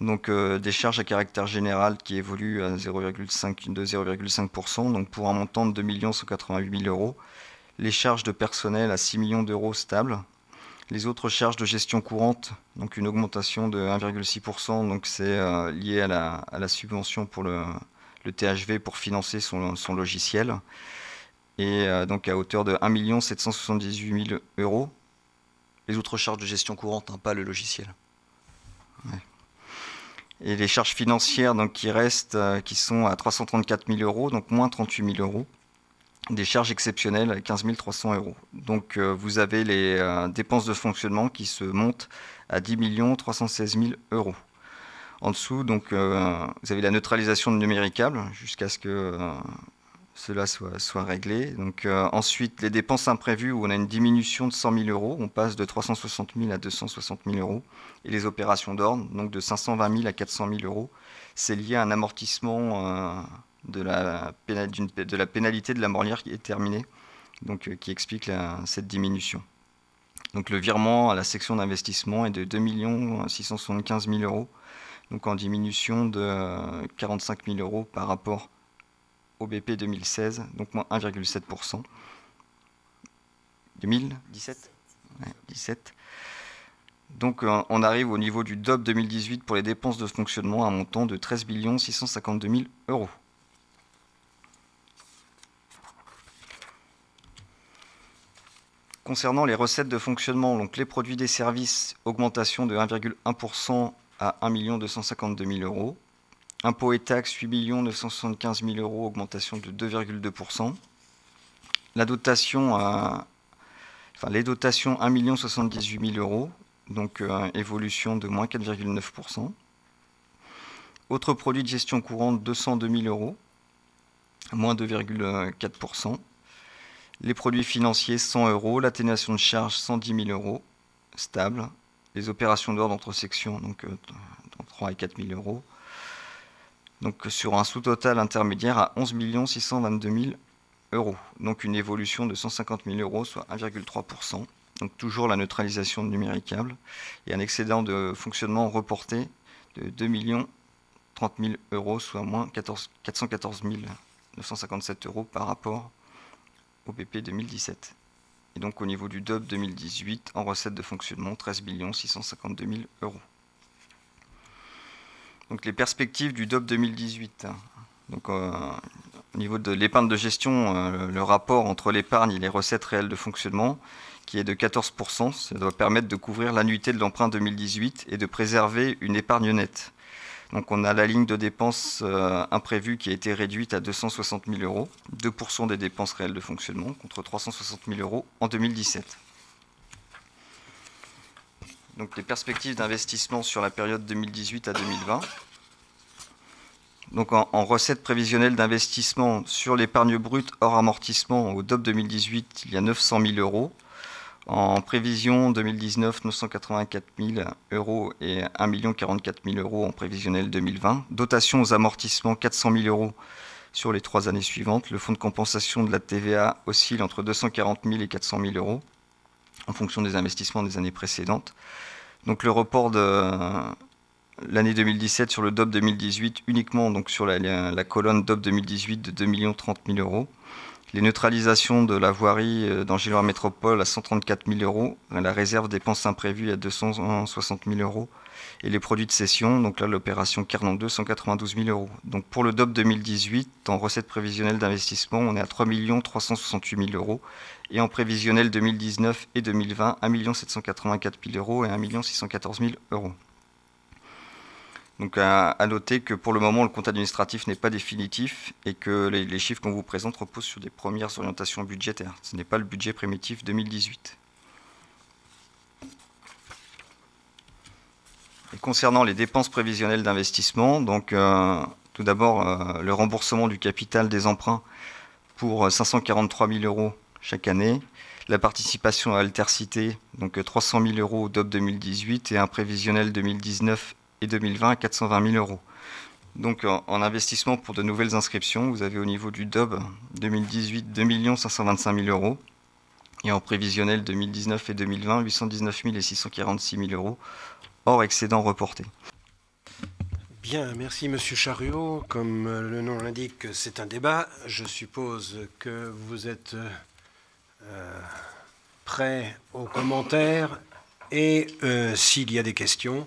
Donc des charges à caractère général qui évoluent à 0,5%, donc pour un montant de 2 188 000 euros. Les charges de personnel à 6 millions d'euros stables. Les autres charges de gestion courante, donc une augmentation de 1,6%, donc c'est lié à la subvention pour le THV pour financer son logiciel, et donc à hauteur de 1 778 000 euros. Les autres charges de gestion courante, pas le logiciel. Ouais. Et les charges financières donc, qui restent, qui sont à 334 000 euros, donc moins 38 000 euros. Des charges exceptionnelles à 15 300 euros. Donc vous avez les dépenses de fonctionnement qui se montent à 10 316 000 euros. En dessous, donc, vous avez la neutralisation de numéricables jusqu'à ce que cela soit réglé. Donc, ensuite, les dépenses imprévues où on a une diminution de 100 000 euros. On passe de 360 000 à 260 000 euros. Et les opérations d'ordre, donc de 520 000 à 400 000 euros. C'est lié à un amortissement de la pénalité de la Morlière qui est terminée, donc, qui explique cette diminution. Donc, le virement à la section d'investissement est de 2 675 000 euros. Donc en diminution de 45 000 euros par rapport au BP 2016, donc moins 1,7%. 2017 ouais, 17. Donc on arrive au niveau du DOB 2018 pour les dépenses de fonctionnement à un montant de 13 652 000 euros. Concernant les recettes de fonctionnement, donc les produits des services, augmentation de 1,1% à 1 252 000 euros. Impôts et taxes, 8 975 000 euros, augmentation de 2,2%. La dotation, les dotations, 1 078 000 euros, donc évolution de moins 4,9%. Autres produits de gestion courante, 202 000 euros, moins 2,4%. Les produits financiers, 100 €. L'atténuation de charges, 110 000 €, stable. Les opérations d'ordre entre sections, donc 3 et 4 000 €. Donc sur un sous-total intermédiaire à 11 622 000 €. Donc une évolution de 150 000 €, soit 1,3%. Donc toujours la neutralisation numéricable. Et un excédent de fonctionnement reporté de 2 030 000 €, soit moins 414 957 € par rapport au PP 2017. Et donc au niveau du DOB 2018, en recettes de fonctionnement, 13 652 000 €. Donc les perspectives du DOB 2018. Donc au niveau de l'épargne de gestion, le rapport entre l'épargne et les recettes réelles de fonctionnement, qui est de 14%, ça doit permettre de couvrir l'annuité de l'emprunt 2018 et de préserver une épargne nette. Donc on a la ligne de dépenses imprévues qui a été réduite à 260 000 €, 2% des dépenses réelles de fonctionnement, contre 360 000 € en 2017. Donc les perspectives d'investissement sur la période 2018 à 2020. Donc en recettes prévisionnelles d'investissement sur l'épargne brute hors amortissement au DOB 2018, il y a 900 000 €. En prévision 2019, 984 000 € et 1 044 000 € en prévisionnel 2020. Dotation aux amortissements, 400 000 € sur les 3 années suivantes. Le fonds de compensation de la TVA oscille entre 240 000 et 400 000 € en fonction des investissements des années précédentes. Donc le report de l'année 2017 sur le DOB 2018 uniquement donc sur la colonne DOB 2018 de 2 030 000 €. Les neutralisations de la voirie d'Angéloire Métropole à 134 000 €, la réserve dépenses imprévues à 260 000 € et les produits de cession, donc là l'opération Carnon 2, 192 000 €. Donc pour le DOB 2018, en recettes prévisionnelles d'investissement, on est à 3 368 000 € et en prévisionnel 2019 et 2020, 1 784 000 € et 1 614 000 €. Donc à noter que pour le moment, le compte administratif n'est pas définitif et que les chiffres qu'on vous présente reposent sur des premières orientations budgétaires. Ce n'est pas le budget primitif 2018. Et concernant les dépenses prévisionnelles d'investissement, donc tout d'abord le remboursement du capital des emprunts pour 543 000 € chaque année, la participation à Altercité, donc 300 000 € au DOB 2018 et un prévisionnel 2019 et 2020 à 420 000 €. Donc en investissement pour de nouvelles inscriptions, vous avez au niveau du DOB 2018 2 525 000 € et en prévisionnel 2019 et 2020 819 000 et 646 000 € hors excédent reporté. Bien, merci Monsieur Charriot. Comme le nom l'indique, c'est un débat. Je suppose que vous êtes prêt aux commentaires et s'il y a des questions,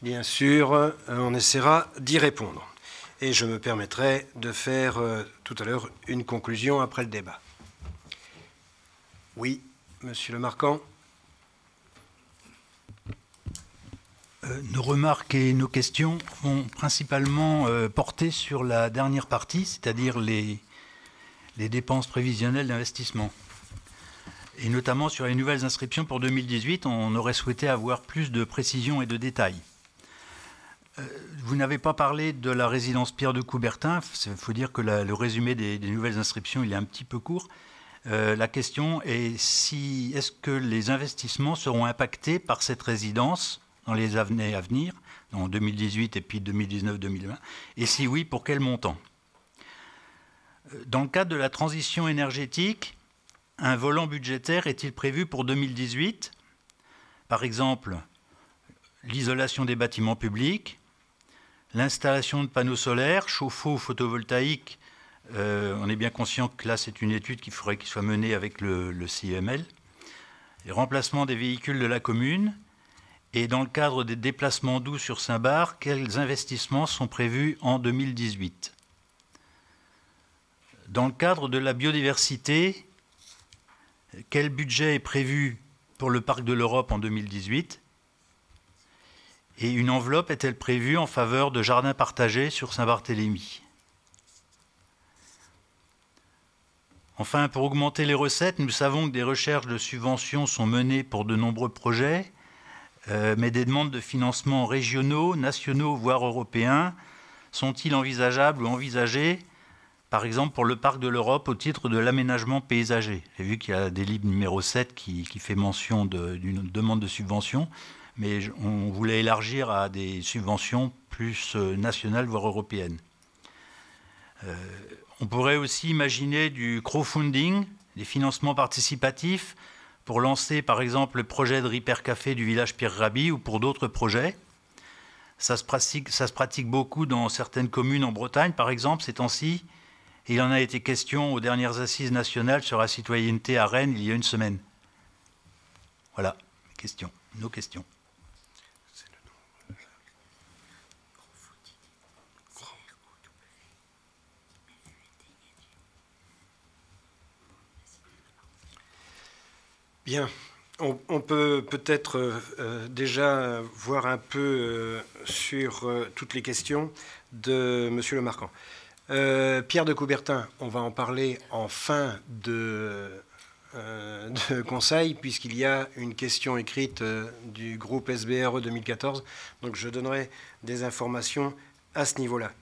bien sûr, on essaiera d'y répondre. Et je me permettrai de faire tout à l'heure une conclusion après le débat. Oui, Monsieur Le Marquand. Nos remarques et nos questions vont principalement porter sur la dernière partie, c'est-à-dire les dépenses prévisionnelles d'investissement. Et notamment sur les nouvelles inscriptions pour 2018, on aurait souhaité avoir plus de précision et de détails. Vous n'avez pas parlé de la résidence Pierre de Coubertin. Il faut dire que le résumé des nouvelles inscriptions, il est un petit peu court. La question est est-ce que les investissements seront impactés par cette résidence dans les années à venir, en 2018 et puis 2019-2020, et si oui, pour quel montant? Dans le cadre de la transition énergétique, un volant budgétaire est-il prévu pour 2018? Par exemple, l'isolation des bâtiments publics, l'installation de panneaux solaires, chauffe-eau photovoltaïques. On est bien conscient que là, c'est une étude qu'il faudrait qu'il soit menée avec le CIML. Les remplacements des véhicules de la commune. Et dans le cadre des déplacements doux sur Saint-Barth, quels investissements sont prévus en 2018? Dans le cadre de la biodiversité, quel budget est prévu pour le Parc de l'Europe en 2018? Et une enveloppe est-elle prévue en faveur de jardins partagés sur Saint-Barthélemy? Enfin, pour augmenter les recettes, nous savons que des recherches de subventions sont menées pour de nombreux projets, mais des demandes de financement régionaux, nationaux, voire européens, sont-ils envisageables ou envisagées par exemple pour le parc de l'Europe au titre de l'aménagement paysager. J'ai vu qu'il y a des livres numéro 7 qui fait mention d'une demande de subvention, mais on voulait élargir à des subventions plus nationales, voire européennes. On pourrait aussi imaginer du crowdfunding, des financements participatifs, pour lancer par exemple le projet de Repair Café du village Pierre Rabhi ou pour d'autres projets. Ça se pratique beaucoup dans certaines communes en Bretagne, par exemple, ces temps-ci. Il en a été question aux dernières assises nationales sur la citoyenneté à Rennes il y a une semaine. Voilà, nos questions. Bien, on peut peut-être déjà voir un peu sur toutes les questions de M. Le Marquand. Pierre de Coubertin, on va en parler en fin de conseil, puisqu'il y a une question écrite du groupe SBRE 2014, donc je donnerai des informations à ce niveau-là.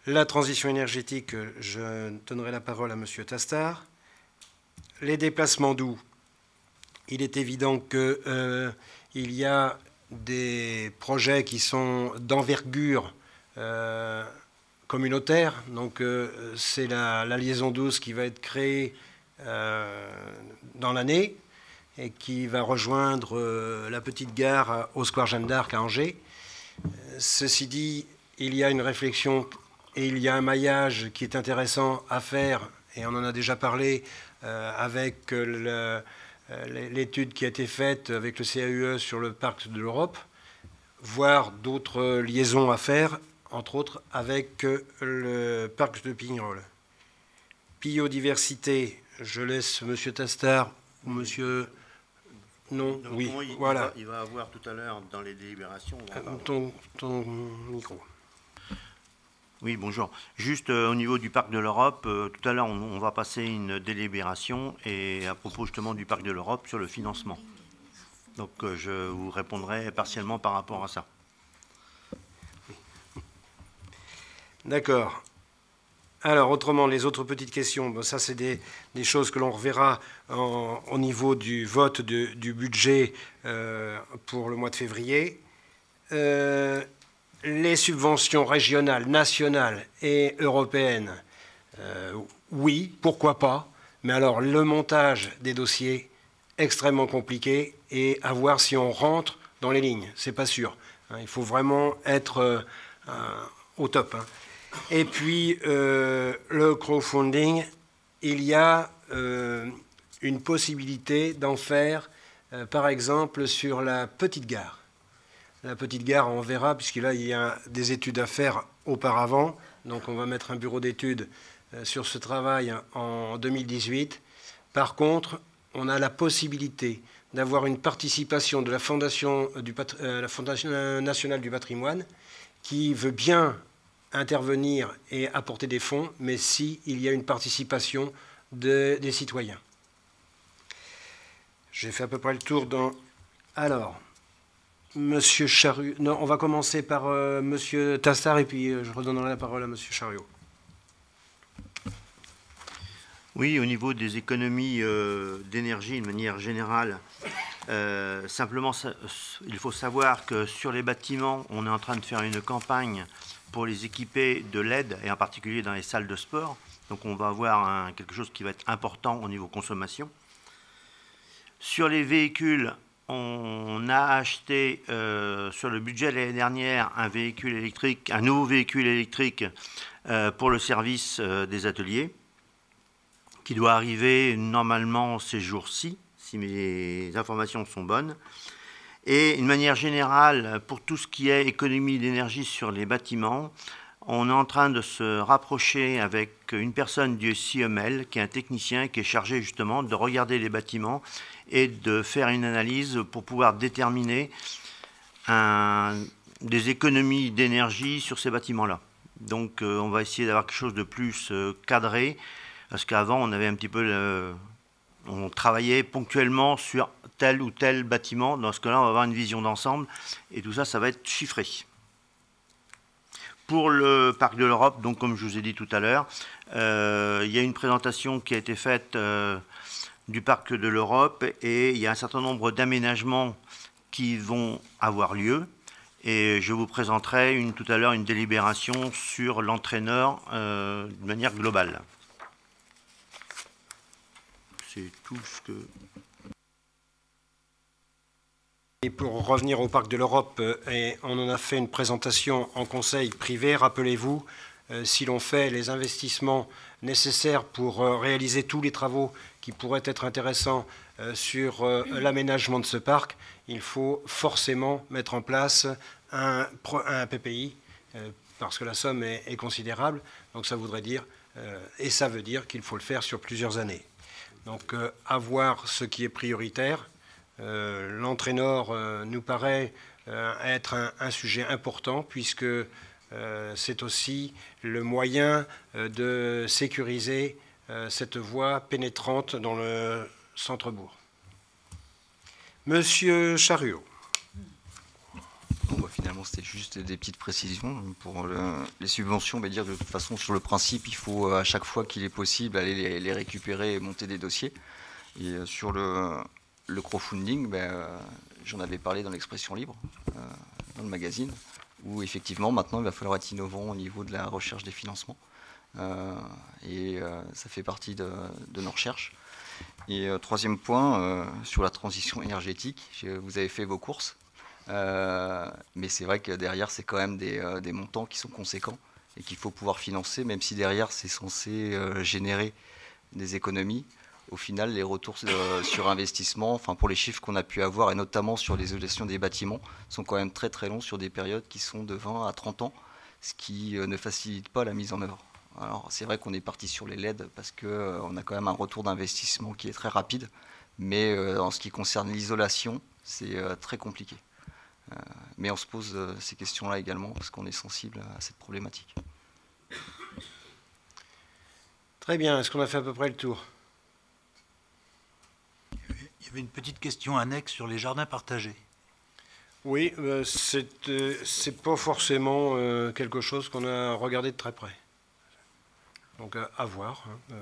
La transition énergétique, je donnerai la parole à M. Tastard. Les déplacements doux, il est évident qu'il y a des projets qui sont d'envergure communautaire. Donc c'est la liaison 12 qui va être créée dans l'année et qui va rejoindre la petite gare au Square Jeanne d'Arc à Angers. Ceci dit, il y a une réflexion et il y a un maillage qui est intéressant à faire, et on en a déjà parlé avec l'étude qui a été faite avec le CAUE sur le parc de l'Europe, voire d'autres liaisons à faire, entre autres avec le parc de Pignerol. Biodiversité, je laisse M. Tastard ou M. Non, donc, oui, voilà. Il va avoir tout à l'heure dans les délibérations... Ton micro. Oui, bonjour. Juste au niveau du parc de l'Europe, tout à l'heure on va passer une délibération et à propos justement du parc de l'Europe sur le financement. Donc je vous répondrai partiellement par rapport à ça. D'accord. Alors autrement, les autres petites questions, bon, ça c'est des choses que l'on reverra au niveau du vote du budget pour le mois de février. Les subventions régionales, nationales et européennes, oui, pourquoi pas. Mais alors, le montage des dossiers, extrêmement compliqué, et à voir si on rentre dans les lignes. C'est pas sûr. Il faut vraiment être au top. Et puis, le crowdfunding, il y a une possibilité d'en faire, par exemple, sur la petite gare. La petite gare, on verra, puisque là, il y a des études à faire auparavant. Donc, on va mettre un bureau d'études sur ce travail en 2018. Par contre, on a la possibilité d'avoir une participation de la Fondation nationale du patrimoine qui veut bien intervenir et apporter des fonds, mais si il y a une participation des citoyens. J'ai fait à peu près le tour dans... Alors... Monsieur Chariot, non, on va commencer par Monsieur Tastard et puis je redonnerai la parole à Monsieur Chariot. Oui, au niveau des économies d'énergie de manière générale, simplement il faut savoir que sur les bâtiments, on est en train de faire une campagne pour les équiper de LED et en particulier dans les salles de sport. Donc on va avoir quelque chose qui va être important au niveau consommation. Sur les véhicules, on a acheté sur le budget de l'année dernière un nouveau véhicule électrique pour le service des ateliers qui doit arriver normalement ces jours-ci, si mes informations sont bonnes. Et d'une manière générale, pour tout ce qui est économie d'énergie sur les bâtiments, on est en train de se rapprocher avec une personne du CIEML, qui est un technicien qui est chargé justement de regarder les bâtiments et de faire une analyse pour pouvoir déterminer des économies d'énergie sur ces bâtiments-là. Donc on va essayer d'avoir quelque chose de plus cadré, parce qu'avant on avait un petit peu... on travaillait ponctuellement sur tel ou tel bâtiment. Dans ce cas-là, on va avoir une vision d'ensemble et tout ça, ça va être chiffré. Pour le parc de l'Europe, donc comme je vous ai dit tout à l'heure, Il y a une présentation qui a été faite du parc de l'Europe et il y a un certain nombre d'aménagements qui vont avoir lieu. Et je vous présenterai tout à l'heure une délibération sur l'entraîneur de manière globale. C'est tout ce que... Et pour revenir au Parc de l'Europe, on en a fait une présentation en conseil privé. Rappelez-vous, si l'on fait les investissements nécessaires pour réaliser tous les travaux qui pourraient être intéressants sur l'aménagement de ce parc, il faut forcément mettre en place un PPI, parce que la somme est considérable. Donc ça voudrait dire, et ça veut dire qu'il faut le faire sur plusieurs années. Donc à voir ce qui est prioritaire. L'entraîneur nous paraît être un sujet important, puisque c'est aussi le moyen de sécuriser cette voie pénétrante dans le centre-bourg. Monsieur Charriot. Bon, bah, finalement, c'était juste des petites précisions. Pour les subventions, on va dire de toute façon, sur le principe, il faut à chaque fois qu'il est possible aller les récupérer et monter des dossiers. Et sur le crowdfunding, j'en avais parlé dans l'Expression Libre, dans le magazine, où effectivement, maintenant, il va falloir être innovant au niveau de la recherche des financements. Ça fait partie de nos recherches. Et troisième point, sur la transition énergétique, vous avez fait vos courses, mais c'est vrai que derrière, c'est quand même des montants qui sont conséquents et qu'il faut pouvoir financer, même si derrière, c'est censé générer des économies. Au final, les retours sur investissement, enfin pour les chiffres qu'on a pu avoir, et notamment sur l'isolation des bâtiments, sont quand même très très longs sur des périodes qui sont de 20 à 30 ans, ce qui ne facilite pas la mise en œuvre. Alors c'est vrai qu'on est parti sur les LED parce qu'on a quand même un retour d'investissement qui est très rapide, mais en ce qui concerne l'isolation, c'est très compliqué. Mais on se pose ces questions-là également parce qu'on est sensible à cette problématique. Très bien, est-ce qu'on a fait à peu près le tour ? Il y avait une petite question annexe sur les jardins partagés. Oui, c'est pas forcément quelque chose qu'on a regardé de très près. Donc à voir, hein,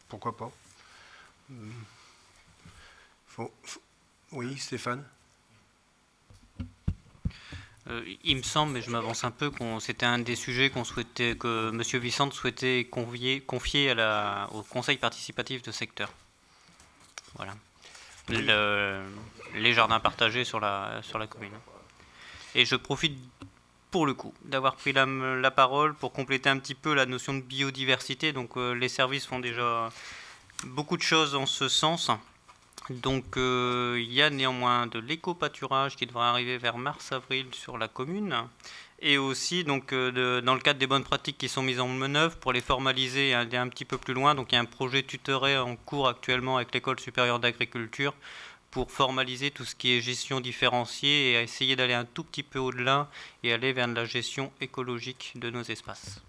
pourquoi pas. Oui, Stéphane ? Il me semble, mais je m'avance un peu, c'était un des sujets que M. Vicente souhaitait confier au Conseil participatif de secteur. Voilà. Les jardins partagés sur la commune. Et je profite pour le coup d'avoir pris la parole pour compléter un petit peu la notion de biodiversité. Donc les services font déjà beaucoup de choses en ce sens. Donc il y a néanmoins de l'éco-pâturage qui devrait arriver vers mars-avril sur la commune. Et aussi donc, dans le cadre des bonnes pratiques qui sont mises en œuvre pour les formaliser et aller un petit peu plus loin. Donc il y a un projet tutoré en cours actuellement avec l'École supérieure d'agriculture pour formaliser tout ce qui est gestion différenciée et essayer d'aller un tout petit peu au-delà et aller vers de la gestion écologique de nos espaces.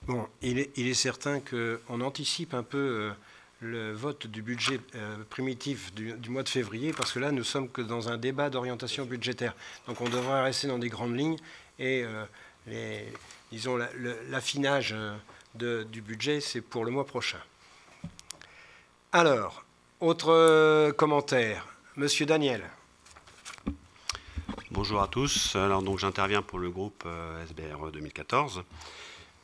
Bon, il est certain qu'on anticipe un peu le vote du budget primitif du mois de février, parce que là, nous sommes que dans un débat d'orientation budgétaire. Donc on devrait rester dans des grandes lignes et disons l'affinage du budget, c'est pour le mois prochain. Alors, autre commentaire, Monsieur Daniel. Bonjour à tous. Alors donc j'interviens pour le groupe SBRE 2014.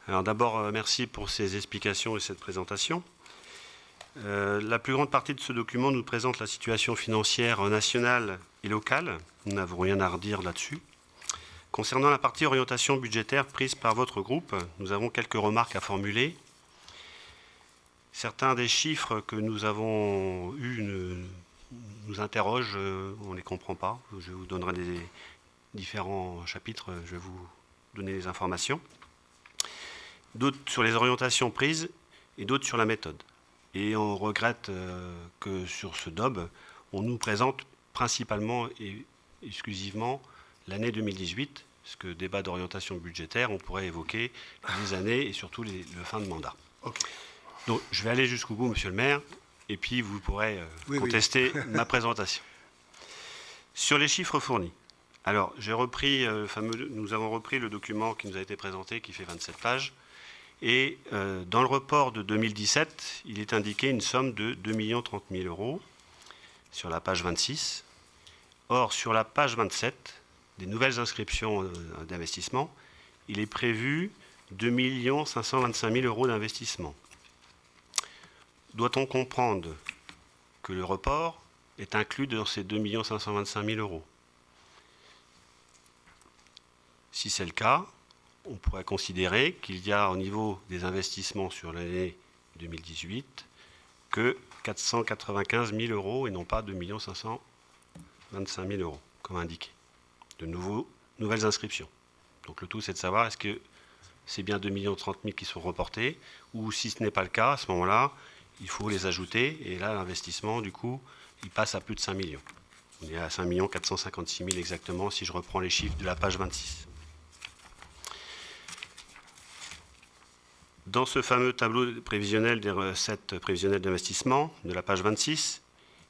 Alors d'abord merci pour ces explications et cette présentation. La plus grande partie de ce document nous présente la situation financière nationale et locale. Nous n'avons rien à redire là-dessus. Concernant la partie orientation budgétaire prise par votre groupe, nous avons quelques remarques à formuler. Certains des chiffres que nous avons eus nous interrogent, on ne les comprend pas. Je vous donnerai des différents chapitres, je vais vous donner les informations. D'autres sur les orientations prises et d'autres sur la méthode. Et on regrette que sur ce DOB, on nous présente principalement et exclusivement l'année 2018, parce que débat d'orientation budgétaire, on pourrait évoquer les années et surtout le fin de mandat. Okay. Donc je vais aller jusqu'au bout, monsieur le maire, et puis vous pourrez contester ma présentation. Sur les chiffres fournis, Alors, nous avons repris le document qui nous a été présenté, qui fait 27 pages. Et dans le report de 2017, il est indiqué une somme de 2 030 000 € sur la page 26. Or, sur la page 27, des nouvelles inscriptions d'investissement, il est prévu 2 525 000 € d'investissement. Doit-on comprendre que le report est inclus dans ces 2 525 000 €? Si c'est le cas, on pourrait considérer qu'il y a au niveau des investissements sur l'année 2018 que 495 000 € et non pas 2 525 000 €, comme indiqué. De nouvelles inscriptions. Donc le tout, c'est de savoir est-ce que c'est bien 2 030 000 qui sont reportés, ou si ce n'est pas le cas, à ce moment-là, il faut les ajouter, et là, l'investissement, du coup, il passe à plus de 5 millions. On est à 5 456 000 exactement, si je reprends les chiffres de la page 26. Dans ce fameux tableau prévisionnel des recettes prévisionnelles d'investissement de la page 26,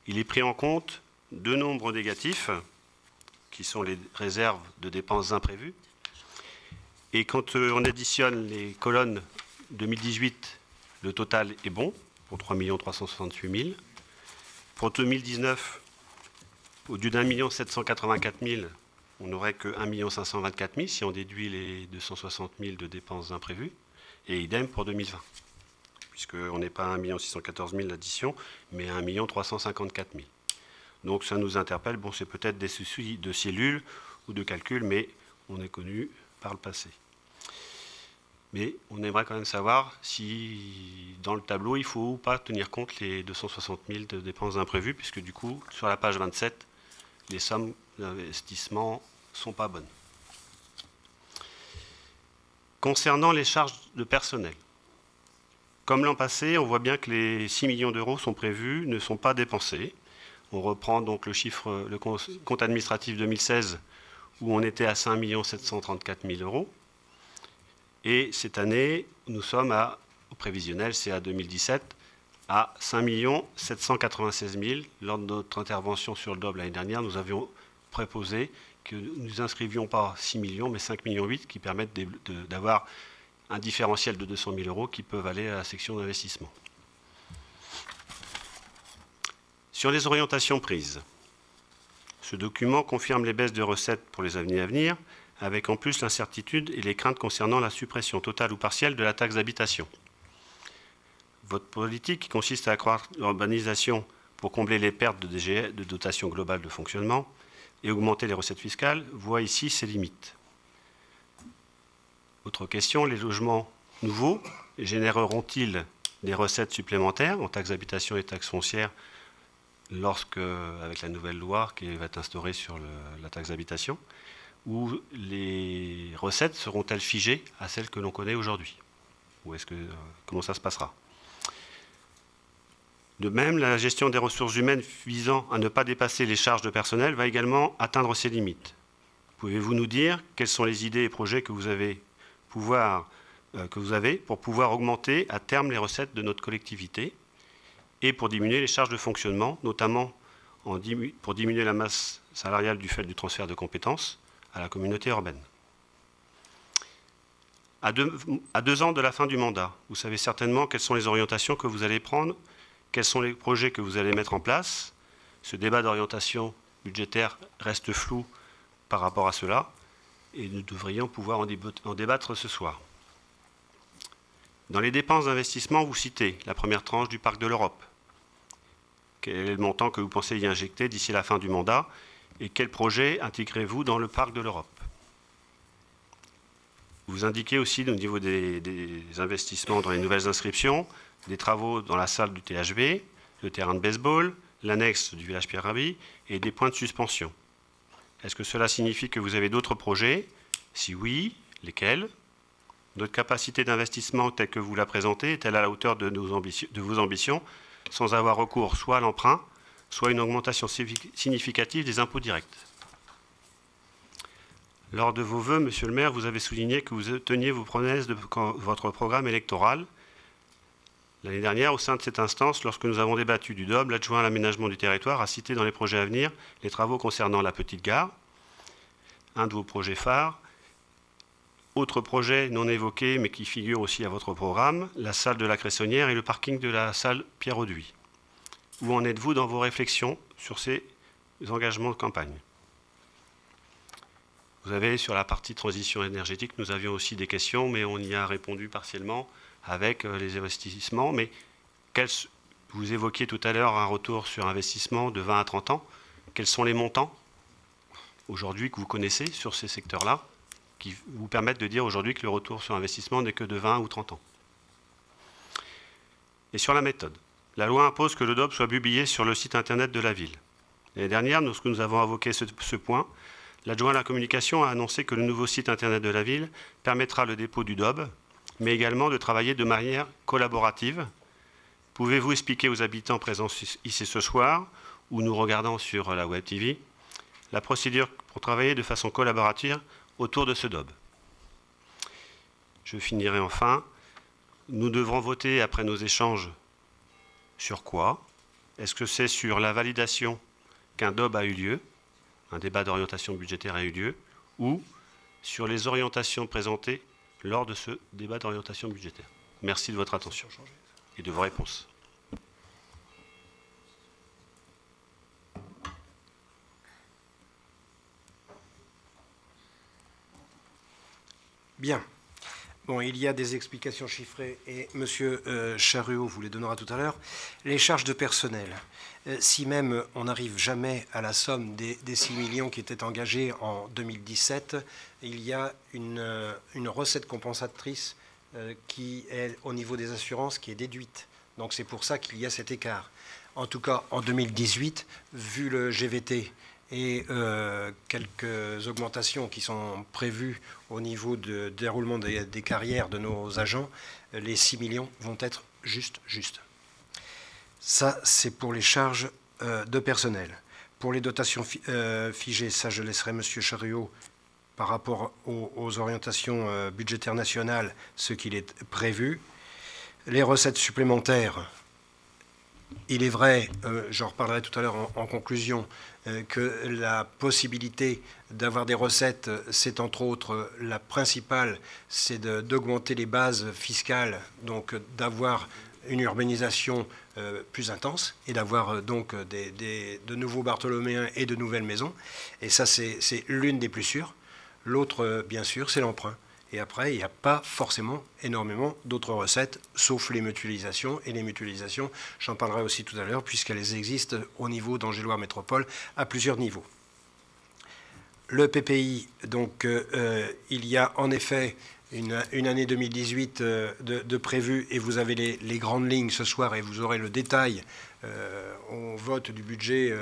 il est pris en compte deux nombres négatifs, qui sont les réserves de dépenses imprévues. Et quand on additionne les colonnes 2018, le total est bon, pour 3 368 000. Pour 2019, au-delà d'1 784 000, on n'aurait que 1 524 000 si on déduit les 260 000 de dépenses imprévues. Et idem pour 2020, puisqu'on n'est pas à 1 614 000 d'addition, mais à 1 354 000. Donc ça nous interpelle, bon, c'est peut-être des soucis de cellules ou de calcul, mais on est connu par le passé. Mais on aimerait quand même savoir si dans le tableau, il faut ou pas tenir compte les 260 000 de dépenses imprévues, puisque du coup, sur la page 27, les sommes d'investissement ne sont pas bonnes. Concernant les charges de personnel, comme l'an passé, on voit bien que les 6 millions d'euros sont prévus, ne sont pas dépensés. On reprend donc le compte administratif 2016, où on était à 5 734 000 €. Et cette année, nous sommes au prévisionnel, c'est à 2017, à 5 796 000. Lors de notre intervention sur le DOB l'année dernière, nous avions proposé que nous inscrivions pas 6 millions, mais 5 millions 8, qui permettent d'avoir un différentiel de 200 000 € qui peuvent aller à la section d'investissement. Sur les orientations prises, ce document confirme les baisses de recettes pour les années à venir, avec en plus l'incertitude et les craintes concernant la suppression totale ou partielle de la taxe d'habitation. Votre politique, qui consiste à accroître l'urbanisation pour combler les pertes de DGF, de dotation globale de fonctionnement, et augmenter les recettes fiscales, voit ici ses limites. Autre question, les logements nouveaux généreront-ils des recettes supplémentaires en taxes d'habitation et taxes foncières avec la nouvelle loi qui va être instaurée sur la taxe d'habitation, ou les recettes seront-elles figées à celles que l'on connaît aujourd'hui? Ou comment ça se passera? De même, la gestion des ressources humaines visant à ne pas dépasser les charges de personnel va également atteindre ses limites. Pouvez-vous nous dire quelles sont les idées et projets que vous avez pour pouvoir augmenter à terme les recettes de notre collectivité et pour diminuer les charges de fonctionnement, notamment pour diminuer la masse salariale du fait du transfert de compétences à la communauté urbaine? À 2 ans de la fin du mandat, vous savez certainement quelles sont les orientations que vous allez prendre, quels sont les projets que vous allez mettre en place. Ce débat d'orientation budgétaire reste flou par rapport à cela, et nous devrions pouvoir en débattre ce soir. Dans les dépenses d'investissement, vous citez la première tranche du Parc de l'Europe. Quel est le montant que vous pensez y injecter d'ici la fin du mandat, et quel projet intégrez-vous dans le Parc de l'Europe? Vous indiquez aussi au niveau des investissements dans les nouvelles inscriptions, des travaux dans la salle du THV, le terrain de baseball, l'annexe du village Pierre Rabhi et des points de suspension. Est-ce que cela signifie que vous avez d'autres projets? Si oui, lesquels? Notre capacité d'investissement telle que vous la présentez est-elle à la hauteur de vos ambitions, sans avoir recours soit à l'emprunt, soit à une augmentation significative des impôts directs? Lors de vos vœux, Monsieur le maire, vous avez souligné que vous teniez vos promesses de votre programme électoral. L'année dernière, au sein de cette instance, lorsque nous avons débattu du DOB, l'adjoint à l'aménagement du territoire a cité dans les projets à venir les travaux concernant la petite gare, un de vos projets phares. Autre projet non évoqué, mais qui figure aussi à votre programme, la salle de la Cressonnière et le parking de la salle Pierre-Auduit. Où en êtes-vous dans vos réflexions sur ces engagements de campagne? Vous avez, sur la partie transition énergétique, nous avions aussi des questions, mais on y a répondu partiellement avec les investissements. Mais vous évoquiez tout à l'heure un retour sur investissement de 20 à 30 ans. Quels sont les montants aujourd'hui que vous connaissez sur ces secteurs-là qui vous permettent de dire aujourd'hui que le retour sur investissement n'est que de 20 ou 30 ans? Et sur la méthode, la loi impose que le DOB soit publié sur le site internet de la ville. L'année dernière, lorsque nous avons évoqué ce point, l'adjoint à la communication a annoncé que le nouveau site internet de la ville permettra le dépôt du DOB, mais également de travailler de manière collaborative. Pouvez-vous expliquer aux habitants présents ici ce soir, ou nous regardant sur la Web TV, la procédure pour travailler de façon collaborative autour de ce DOB? Je finirai enfin. Nous devrons voter après nos échanges sur quoi? Est-ce que c'est sur la validation qu'un DOB a eu lieu, un débat d'orientation budgétaire a eu lieu, ou sur les orientations présentées lors de ce débat d'orientation budgétaire? Merci de votre attention et de vos réponses. Bien. Bon, il y a des explications chiffrées et M. Charruot vous les donnera tout à l'heure. Les charges de personnel. Si même on n'arrive jamais à la somme des 6 millions qui étaient engagés en 2017, il y a une recette compensatrice qui est au niveau des assurances qui est déduite. Donc c'est pour ça qu'il y a cet écart. En tout cas, en 2018, vu le GVT et quelques augmentations qui sont prévues au niveau de déroulement des carrières de nos agents, les 6 millions vont être justes. Ça, c'est pour les charges de personnel. Pour les dotations figées, ça, je laisserai M. Charruot par rapport aux orientations budgétaires nationales, ce qu'il est prévu. Les recettes supplémentaires, il est vrai, j'en reparlerai tout à l'heure en conclusion, que la possibilité d'avoir des recettes, c'est entre autres la principale, c'est d'augmenter les bases fiscales, donc d'avoir une urbanisation plus intense et d'avoir donc de nouveaux Bartholoméens et de nouvelles maisons. Et ça, c'est l'une des plus sûres. L'autre, bien sûr, c'est l'emprunt. Et après, il n'y a pas forcément énormément d'autres recettes, sauf les mutualisations. Et les mutualisations, j'en parlerai aussi tout à l'heure, puisqu'elles existent au niveau d'Angers-Loire Métropole à plusieurs niveaux. Le PPI, donc, il y a en effet une année 2018 de prévu, et vous avez les grandes lignes ce soir, et vous aurez le détail au vote du budget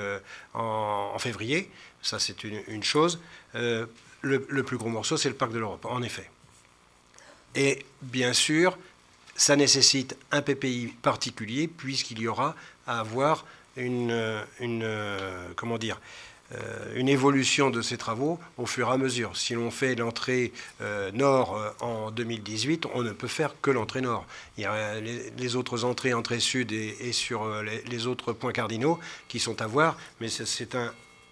en février. Ça, c'est une chose. Le plus gros morceau, c'est le parc de l'Europe, en effet. Et bien sûr, ça nécessite un PPI particulier, puisqu'il y aura à avoir une évolution de ces travaux au fur et à mesure. Si l'on fait l'entrée nord en 2018, on ne peut faire que l'entrée nord. Il y a les autres entrées sud et sur les autres points cardinaux qui sont à voir, mais c'est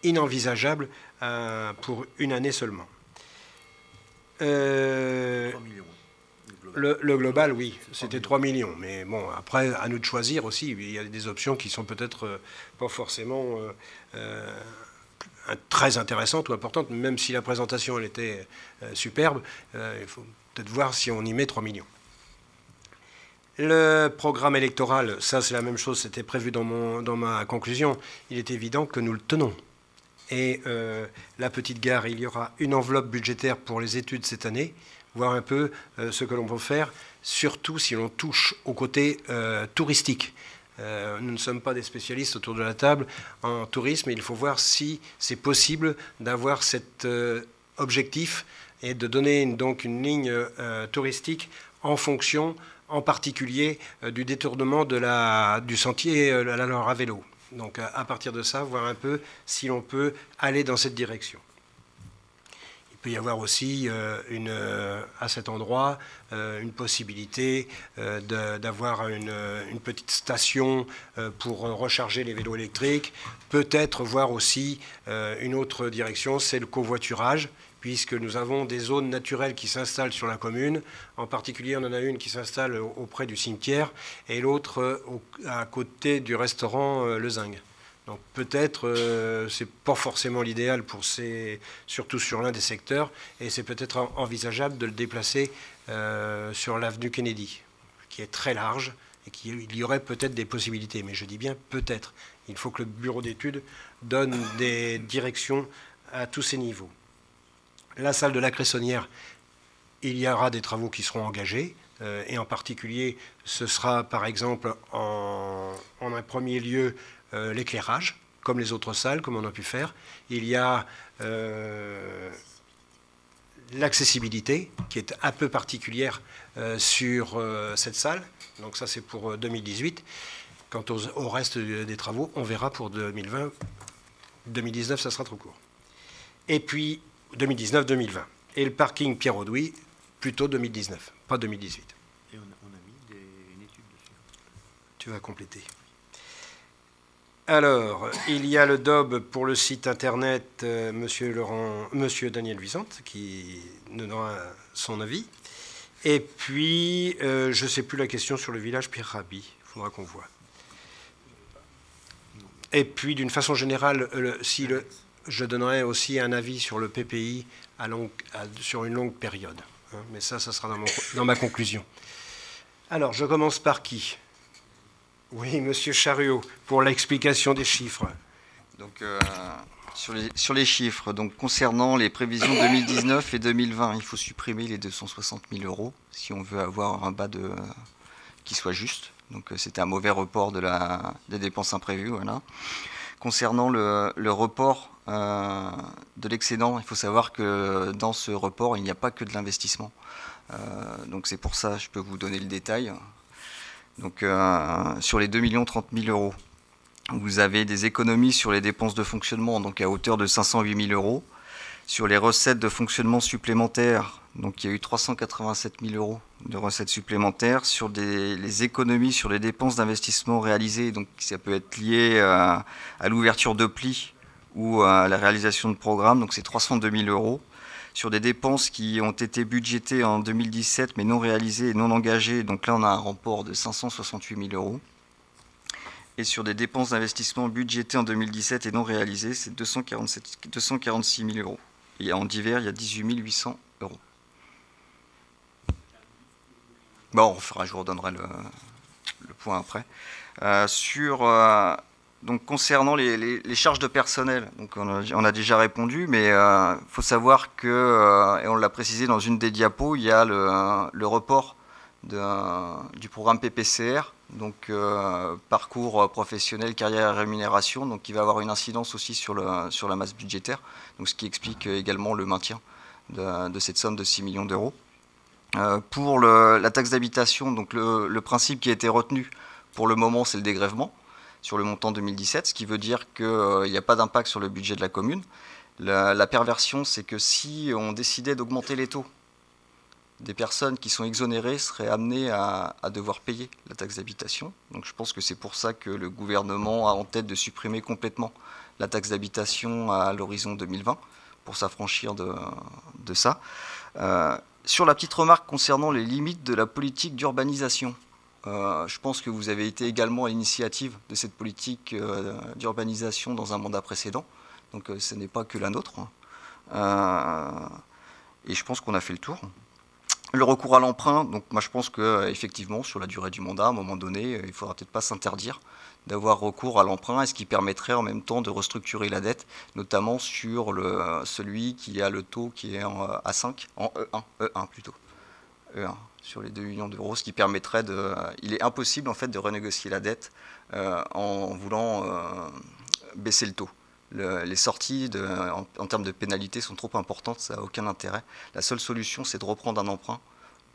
inenvisageable pour une année seulement. 3 millions. Le global, oui, c'était 3 millions. Mais bon, après, à nous de choisir aussi. Il y a des options qui sont peut-être pas forcément très intéressantes ou importantes, même si la présentation elle était superbe. Il faut peut-être voir si on y met 3 millions. Le programme électoral, ça c'est la même chose, c'était prévu dans ma conclusion. Il est évident que nous le tenons. Et la petite gare, il y aura une enveloppe budgétaire pour les études cette année, voir un peu ce que l'on peut faire, surtout si l'on touche au côté touristique. Nous ne sommes pas des spécialistes autour de la table en tourisme, et il faut voir si c'est possible d'avoir cet objectif et de donner donc une ligne touristique en fonction, en particulier, du détournement du sentier à vélo. Donc à partir de ça, voir un peu si l'on peut aller dans cette direction. peut y avoir aussi à cet endroit une possibilité d'avoir une petite station pour recharger les vélos électriques. Peut-être voir aussi une autre direction, c'est le covoiturage, puisque nous avons des zones naturelles qui s'installent sur la commune. En particulier, on en a une qui s'installe auprès du cimetière et l'autre à côté du restaurant Le Zinc. Donc peut-être, c'est pas forcément l'idéal surtout sur l'un des secteurs, et c'est peut-être envisageable de le déplacer sur l'avenue Kennedy, qui est très large, et il y aurait peut-être des possibilités, mais je dis bien peut-être. Il faut que le bureau d'études donne des directions à tous ces niveaux. La salle de la Cressonnière, il y aura des travaux qui seront engagés, et en particulier, ce sera par exemple en un premier lieu l'éclairage, comme les autres salles, comme on a pu faire. Il y a l'accessibilité, qui est un peu particulière sur cette salle. Donc ça, c'est pour 2018. Quant au reste des travaux, on verra pour 2020. 2019, ça sera trop court. Et puis, 2019-2020. Et le parking Pierre-Audoui, plutôt 2019, pas 2018. Et on a mis une étude dessus. Tu vas compléter. Alors, il y a le DOB pour le site internet, monsieur Daniel Luisante, qui nous donnera son avis. Et puis, je ne sais plus la question sur le village Pierre Rabhi. Il faudra qu'on voit. Et puis, d'une façon générale, je donnerai aussi un avis sur le PPI sur une longue période. Hein, mais ça sera dans ma conclusion. Alors, je commence par qui ? Oui, monsieur Chariot, pour l'explication des chiffres. Donc, sur les chiffres, donc, concernant les prévisions 2019 et 2020, il faut supprimer les 260 000 euros si on veut avoir un bas qui soit juste. Donc, c'était un mauvais report des dépenses imprévues. Voilà. Concernant le report de l'excédent, il faut savoir que dans ce report, il n'y a pas que de l'investissement. Donc, c'est pour ça, je peux vous donner le détail. Donc, sur les 2 030 000 euros, vous avez des économies sur les dépenses de fonctionnement, donc à hauteur de 508 000 euros. Sur les recettes de fonctionnement supplémentaires, donc il y a eu 387 000 euros de recettes supplémentaires. Sur les économies sur les dépenses d'investissement réalisées, donc ça peut être lié à l'ouverture de plis ou à la réalisation de programmes, donc c'est 302 000 euros. Sur des dépenses qui ont été budgétées en 2017 mais non réalisées et non engagées, donc là on a un report de 568 000 euros. Et sur des dépenses d'investissement budgétées en 2017 et non réalisées, c'est 246 000 euros. Et en divers, il y a 18 800 euros. Bon, je vous redonnerai le point après. Donc concernant les charges de personnel, donc on a déjà répondu, mais il faut savoir que, et on l'a précisé dans une des diapos, il y a le report du programme PPCR, donc parcours professionnel, carrière et rémunération, donc qui va avoir une incidence aussi sur la masse budgétaire, donc ce qui explique également le maintien de cette somme de 6 millions d'euros. Pour la taxe d'habitation, donc le principe qui a été retenu pour le moment, c'est le dégrèvement sur le montant 2017, ce qui veut dire qu'il n'y a pas d'impact sur le budget de la commune. La perversion, c'est que si on décidait d'augmenter les taux, des personnes qui sont exonérées seraient amenées à devoir payer la taxe d'habitation. Donc je pense que c'est pour ça que le gouvernement a en tête de supprimer complètement la taxe d'habitation à l'horizon 2020, pour s'affranchir de ça. Sur la petite remarque concernant les limites de la politique d'urbanisation, je pense que vous avez été également à l'initiative de cette politique d'urbanisation dans un mandat précédent, donc ce n'est pas que la nôtre. Et je pense qu'on a fait le tour. Le recours à l'emprunt, donc moi je pense qu'effectivement sur la durée du mandat, à un moment donné, il ne faudra peut-être pas s'interdire d'avoir recours à l'emprunt, et ce qui permettrait en même temps de restructurer la dette, notamment sur celui qui a le taux qui est en A5, en E1 plutôt. E1. Sur les 2 millions d'euros, ce qui permettrait il est impossible en fait de renégocier la dette en voulant baisser le taux. Les sorties en termes de pénalités sont trop importantes, ça n'a aucun intérêt. La seule solution, c'est de reprendre un emprunt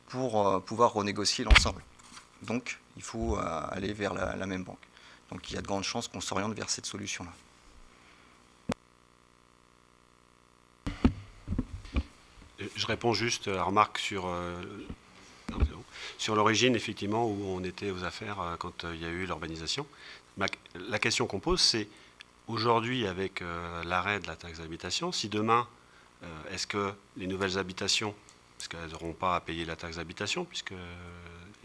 pour pouvoir renégocier l'ensemble. Donc, il faut aller vers la même banque. Donc, il y a de grandes chances qu'on s'oriente vers cette solution-là. Je réponds juste à la remarque sur l'origine, effectivement, où on était aux affaires quand il y a eu l'urbanisation. La question qu'on pose, c'est aujourd'hui, avec l'arrêt de la taxe d'habitation, si demain, est-ce que les nouvelles habitations, parce qu'elles n'auront pas à payer la taxe d'habitation, puisqu'elle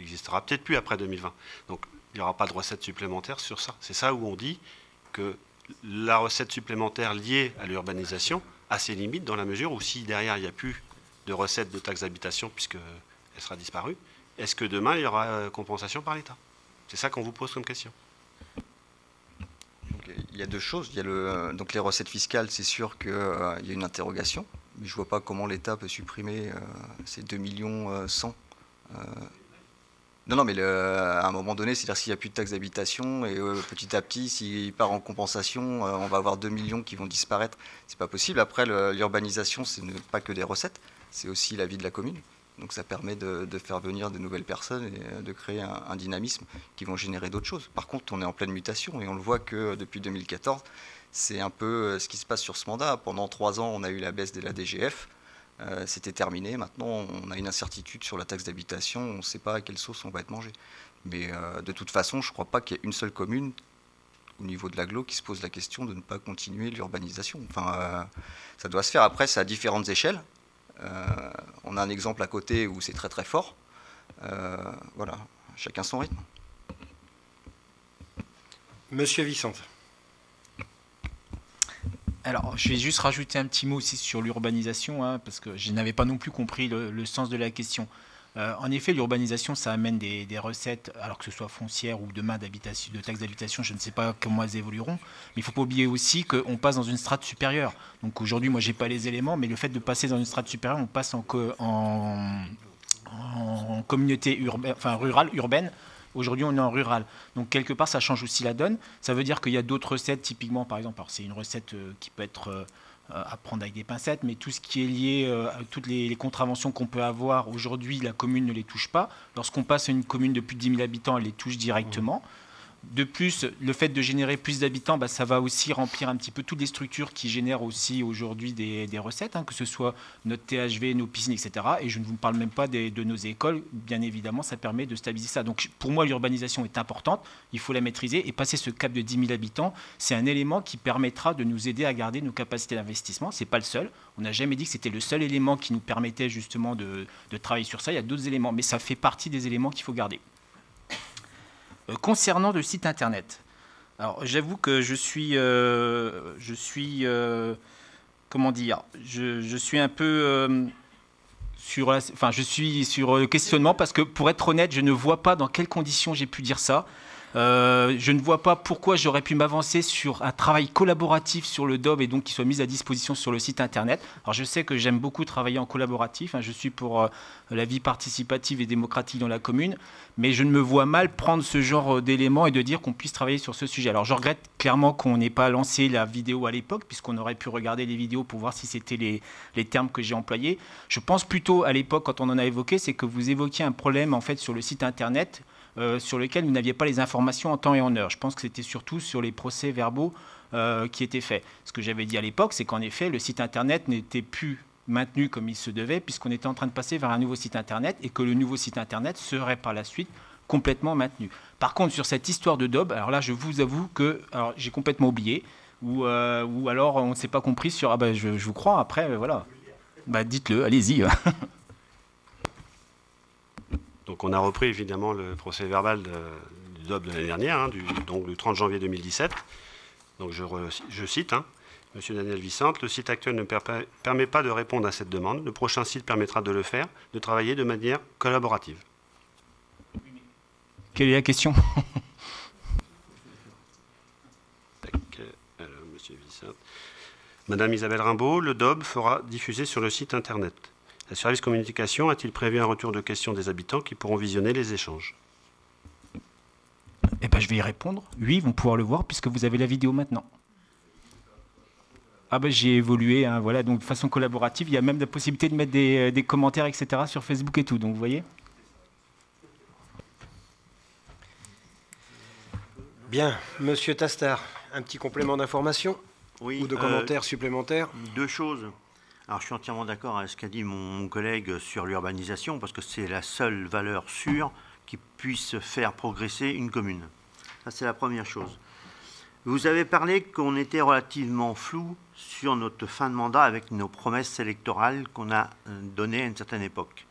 n'existera peut-être plus après 2020, donc il n'y aura pas de recettes supplémentaires sur ça. C'est ça où on dit que la recette supplémentaire liée à l'urbanisation a ses limites, dans la mesure où si derrière il n'y a plus de recettes de taxe d'habitation, puisqu'elle sera disparue, est-ce que demain il y aura compensation par l'État? C'est ça qu'on vous pose comme question. Il y a deux choses. Il y a donc les recettes fiscales, c'est sûr qu'il y a une interrogation, mais je ne vois pas comment l'État peut supprimer ces 2,1 millions. Non, mais à un moment donné, c'est-à-dire s'il n'y a plus de taxe d'habitation et petit à petit, s'il part en compensation, on va avoir 2 millions qui vont disparaître. C'est pas possible. Après, l'urbanisation, ce n'est pas que des recettes, c'est aussi la vie de la commune. Donc ça permet de faire venir de nouvelles personnes et de créer un dynamisme qui vont générer d'autres choses. Par contre, on est en pleine mutation et on le voit que depuis 2014, c'est un peu ce qui se passe sur ce mandat. Pendant 3 ans, on a eu la baisse de la DGF. C'était terminé. Maintenant, on a une incertitude sur la taxe d'habitation. On ne sait pas à quelle sauce on va être mangé. Mais de toute façon, je ne crois pas qu'il y ait une seule commune au niveau de l'agglo qui se pose la question de ne pas continuer l'urbanisation. Enfin, ça doit se faire. Après, c'est à différentes échelles. On a un exemple à côté où c'est très très fort. Voilà, chacun son rythme. Monsieur Vicente. Alors, je vais juste rajouter un petit mot aussi sur l'urbanisation, parce que je n'avais pas non plus compris le sens de la question. En effet, l'urbanisation, ça amène des recettes, alors que ce soit foncière ou demain de taxes d'habitation, je ne sais pas comment elles évolueront. Mais il ne faut pas oublier aussi qu'on passe dans une strate supérieure. Donc aujourd'hui, moi, je n'ai pas les éléments, mais le fait de passer dans une strate supérieure, on passe en communauté rurale, urbaine. Aujourd'hui, on est en rural. Donc, quelque part, ça change aussi la donne. Ça veut dire qu'il y a d'autres recettes, typiquement, par exemple, alors c'est une recette qui peut être à prendre avec des pincettes, mais tout ce qui est lié à toutes les contraventions qu'on peut avoir, aujourd'hui, la commune ne les touche pas. Lorsqu'on passe à une commune de plus de 10 000 habitants, elle les touche directement. De plus, le fait de générer plus d'habitants, ça va aussi remplir un petit peu toutes les structures qui génèrent aussi aujourd'hui des recettes, que ce soit notre THV, nos piscines, etc. Et je ne vous parle même pas de nos écoles. Bien évidemment, ça permet de stabiliser ça. Donc pour moi, l'urbanisation est importante. Il faut la maîtriser. Et passer ce cap de 10 000 habitants, c'est un élément qui permettra de nous aider à garder nos capacités d'investissement. Ce n'est pas le seul. On n'a jamais dit que c'était le seul élément qui nous permettait justement de travailler sur ça. Il y a d'autres éléments, mais ça fait partie des éléments qu'il faut garder. Concernant le site internet, alors j'avoue que je suis un peu je suis sur le questionnement parce que pour être honnête, je ne vois pas dans quelles conditions j'ai pu dire ça. Je ne vois pas pourquoi j'aurais pu m'avancer sur un travail collaboratif sur le DOB et donc qui soit mis à disposition sur le site internet. Alors je sais que j'aime beaucoup travailler en collaboratif, je suis pour la vie participative et démocratique dans la commune, mais je ne me vois mal prendre ce genre d'éléments et de dire qu'on puisse travailler sur ce sujet. Alors je regrette clairement qu'on n'ait pas lancé la vidéo à l'époque, puisqu'on aurait pu regarder les vidéos pour voir si c'était les termes que j'ai employés. Je pense plutôt à l'époque, quand on en a évoqué, c'est que vous évoquiez un problème en fait sur le site internet, sur lequel vous n'aviez pas les informations en temps et en heure. Je pense que c'était surtout sur les procès-verbaux qui étaient faits. Ce que j'avais dit à l'époque, c'est qu'en effet, le site internet n'était plus maintenu comme il se devait, puisqu'on était en train de passer vers un nouveau site internet et que le nouveau site internet serait par la suite complètement maintenu. Par contre, sur cette histoire de DOB, alors là, je vous avoue que j'ai complètement oublié, ou alors on ne s'est pas compris sur... je vous crois, après, voilà. Dites-le, allez-y. Donc on a repris évidemment le procès verbal du DOB de l'année dernière, donc le 30 janvier 2017. Donc je cite, Monsieur Daniel Vicente, le site actuel ne permet pas de répondre à cette demande. Le prochain site permettra de le faire, de travailler de manière collaborative. Quelle est la question? Alors, Monsieur Vicente. Madame Isabelle Rimbaud, le DOB fera diffuser sur le site internet. Le service communication a-t-il prévu un retour de questions des habitants qui pourront visionner les échanges? Je vais y répondre. Oui, ils vont pouvoir le voir puisque vous avez la vidéo maintenant. J'ai évolué, voilà, donc de façon collaborative. Il y a même la possibilité de mettre des commentaires, etc. sur Facebook et tout, donc vous voyez. Bien, Monsieur Tastard, un petit complément d'information ou de commentaires supplémentaires? 2 choses. Alors, je suis entièrement d'accord avec ce qu'a dit mon collègue sur l'urbanisation, parce que c'est la seule valeur sûre qui puisse faire progresser une commune. Ça, c'est la première chose. Vous avez parlé qu'on était relativement flou sur notre fin de mandat avec nos promesses électorales qu'on a données à une certaine époque.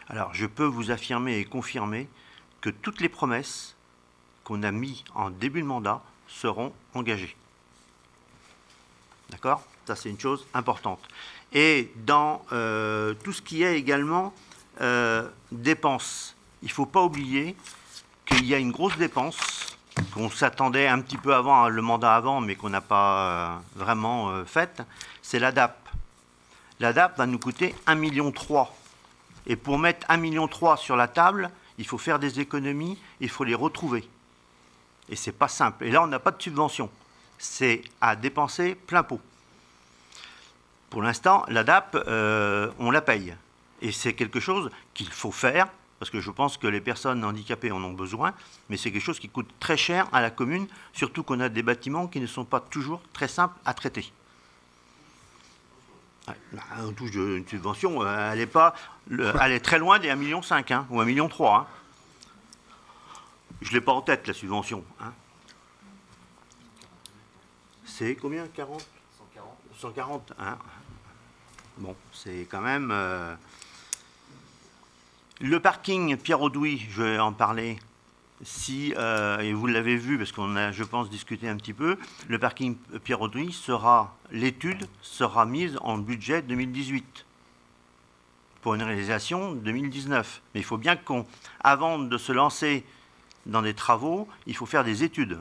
Alors, je peux vous affirmer et confirmer que toutes les promesses qu'on a mises en début de mandat seront engagées. D'accord ? Ça, c'est une chose importante. Et dans tout ce qui est également dépenses, il ne faut pas oublier qu'il y a une grosse dépense qu'on s'attendait un petit peu avant, le mandat avant, mais qu'on n'a pas vraiment faite, c'est l'ADAP. L'ADAP va nous coûter 1,3 million. Et pour mettre 1,3 million sur la table, il faut faire des économies, il faut les retrouver. Et ce n'est pas simple. Et là, on n'a pas de subvention. C'est à dépenser plein pot. Pour l'instant, l'ADAP, on la paye. Et c'est quelque chose qu'il faut faire, parce que je pense que les personnes handicapées en ont besoin, mais c'est quelque chose qui coûte très cher à la commune, surtout qu'on a des bâtiments qui ne sont pas toujours très simples à traiter. On touche une subvention, elle est très loin des 1,5 million hein, ou 1,3 million. Hein. Je ne l'ai pas en tête, la subvention. Hein. C'est combien 40 140 hein. Bon, c'est quand même... Le parking Pierre-Audoui, je vais en parler. Si, et vous l'avez vu, parce qu'on a, je pense, discuté un petit peu, le parking Pierre-Audoui l'étude sera mise en budget 2018 pour une réalisation 2019. Mais il faut bien qu'avant de se lancer dans des travaux, il faut faire des études.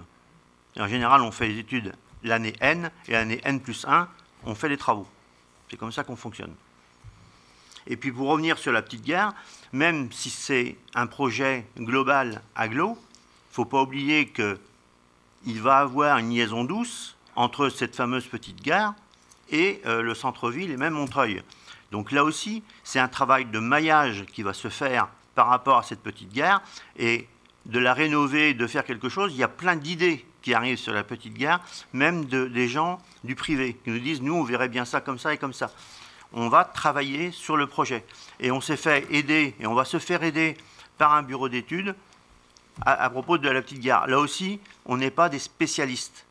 Et en général, on fait les études l'année N, et l'année N+1, on fait les travaux. C'est comme ça qu'on fonctionne. Et puis pour revenir sur la petite gare, même si c'est un projet global agglo, il ne faut pas oublier qu'il va avoir une liaison douce entre cette fameuse petite gare et le centre-ville et même Montreuil. Donc là aussi, c'est un travail de maillage qui va se faire par rapport à cette petite gare, et de la rénover, de faire quelque chose. Il y a plein d'idées qui arrivent sur la petite gare, même des gens du privé, qui nous disent « nous, on verrait bien ça comme ça et comme ça ». On va travailler sur le projet. Et on s'est fait aider, et on va se faire aider par un bureau d'études à propos de la petite gare. Là aussi, on n'est pas des spécialistes.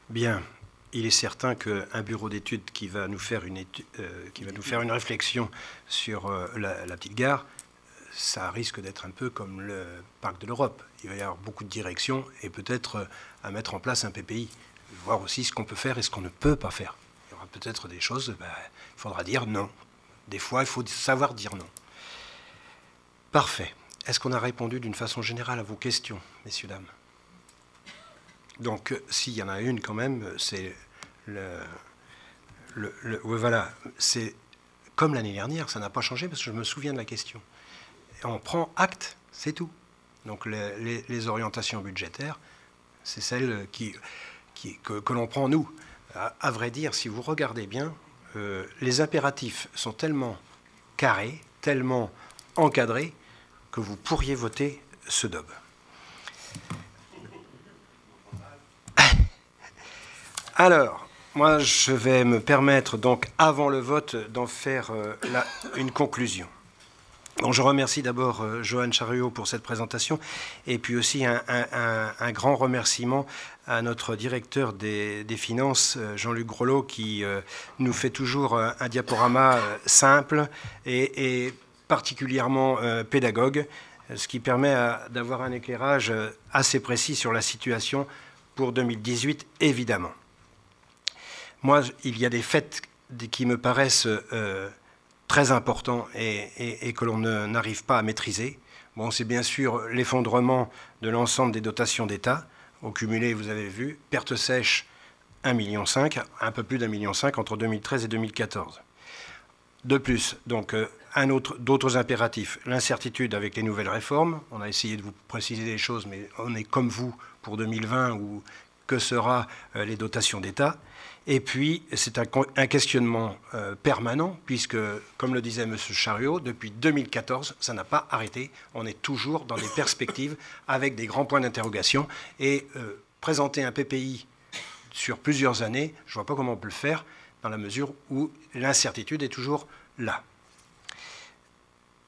Bien. Il est certain qu'un bureau d'études qui va nous faire une réflexion sur la petite gare, ça risque d'être un peu comme le parc de l'Europe. Il va y avoir beaucoup de directions et peut-être à mettre en place un PPI. Voir aussi ce qu'on peut faire et ce qu'on ne peut pas faire. Il y aura peut-être des choses, il faudra dire non. Des fois, il faut savoir dire non. Parfait. Est-ce qu'on a répondu d'une façon générale à vos questions, messieurs, dames? Donc, s'il y en a une quand même, c'est voilà, c'est comme l'année dernière, ça n'a pas changé parce que je me souviens de la question. Et on prend acte, c'est tout. Donc, les orientations budgétaires, c'est celles que l'on prend nous. À vrai dire, si vous regardez bien, les impératifs sont tellement carrés, tellement encadrés, que vous pourriez voter ce DOB. Alors, moi, je vais me permettre, donc, avant le vote, d'en faire une conclusion. Bon, je remercie d'abord Johan Chariot pour cette présentation, et puis aussi un grand remerciement à notre directeur des finances, Jean-Luc Grelot, qui nous fait toujours un diaporama simple et particulièrement pédagogue, ce qui permet d'avoir un éclairage assez précis sur la situation pour 2018, évidemment. Moi, il y a des faits qui me paraissent très importants et que l'on n'arrive pas à maîtriser. Bon, c'est bien sûr l'effondrement de l'ensemble des dotations d'État. Au cumulé, vous avez vu, perte sèche 1,5 million, un peu plus d'1,5 million entre 2013 et 2014. De plus, donc, d'autres impératifs. L'incertitude avec les nouvelles réformes. On a essayé de vous préciser des choses, mais on est comme vous pour 2020, où que sera les dotations d'État. Et puis, c'est un questionnement permanent, puisque, comme le disait M. Chariot, depuis 2014, ça n'a pas arrêté. On est toujours dans des perspectives avec des grands points d'interrogation. Et présenter un PPI sur plusieurs années, je ne vois pas comment on peut le faire dans la mesure où l'incertitude est toujours là.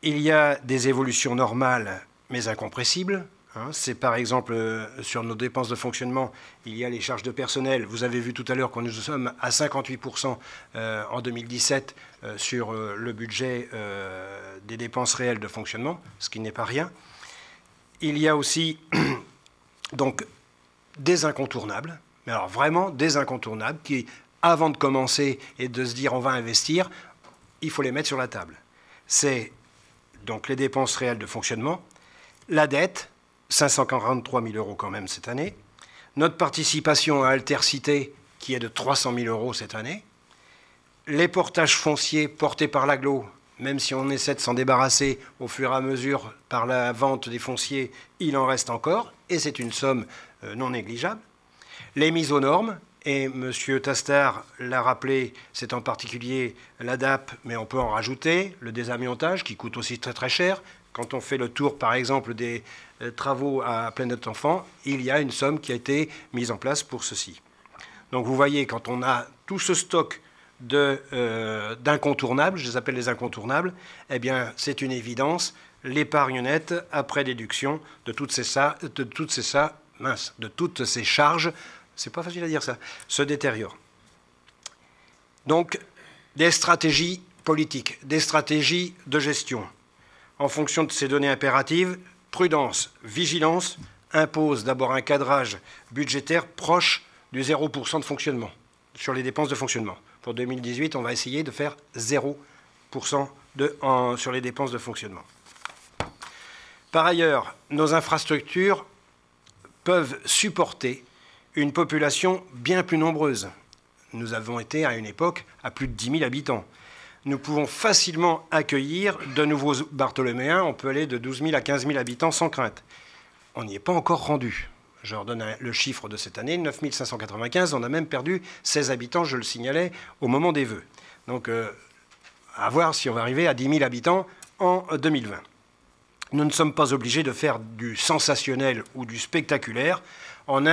Il y a des évolutions normales mais incompressibles. C'est par exemple sur nos dépenses de fonctionnement, il y a les charges de personnel. Vous avez vu tout à l'heure qu'on nous sommes à 58% en 2017 sur le budget des dépenses réelles de fonctionnement, ce qui n'est pas rien. Il y a aussi donc des incontournables, mais alors vraiment des incontournables qui, avant de commencer et de se dire on va investir, il faut les mettre sur la table. C'est donc les dépenses réelles de fonctionnement, la dette, 543 000 € quand même cette année, notre participation à Altercité qui est de 300 000 € cette année, les portages fonciers portés par l'agglo, même si on essaie de s'en débarrasser au fur et à mesure par la vente des fonciers, il en reste encore, et c'est une somme non négligeable. Les mises aux normes, et M. Tastard l'a rappelé, c'est en particulier l'ADAP, mais on peut en rajouter, le désamiantage qui coûte aussi très très cher. Quand on fait le tour, par exemple, des travaux à Planète Enfant, il y a une somme qui a été mise en place pour ceci. Donc vous voyez, quand on a tout ce stock d'incontournables, je les appelle les incontournables, eh bien c'est une évidence, l'épargne nette, après déduction de toutes ces charges, c'est pas facile à dire ça, se détériore. Donc des stratégies politiques, des stratégies de gestion. En fonction de ces données impératives, prudence, vigilance impose d'abord un cadrage budgétaire proche du 0% de fonctionnement, sur les dépenses de fonctionnement. Pour 2018, on va essayer de faire 0% sur les dépenses de fonctionnement. Par ailleurs, nos infrastructures peuvent supporter une population bien plus nombreuse. Nous avons été à une époque à plus de 10 000 habitants. Nous pouvons facilement accueillir de nouveaux Bartholoméens. On peut aller de 12 000 à 15 000 habitants sans crainte. On n'y est pas encore rendu. Je leur donne le chiffre de cette année, 9 595. On a même perdu 16 habitants, je le signalais, au moment des vœux. Donc, à voir si on va arriver à 10 000 habitants en 2020. Nous ne sommes pas obligés de faire du sensationnel ou du spectaculaire. En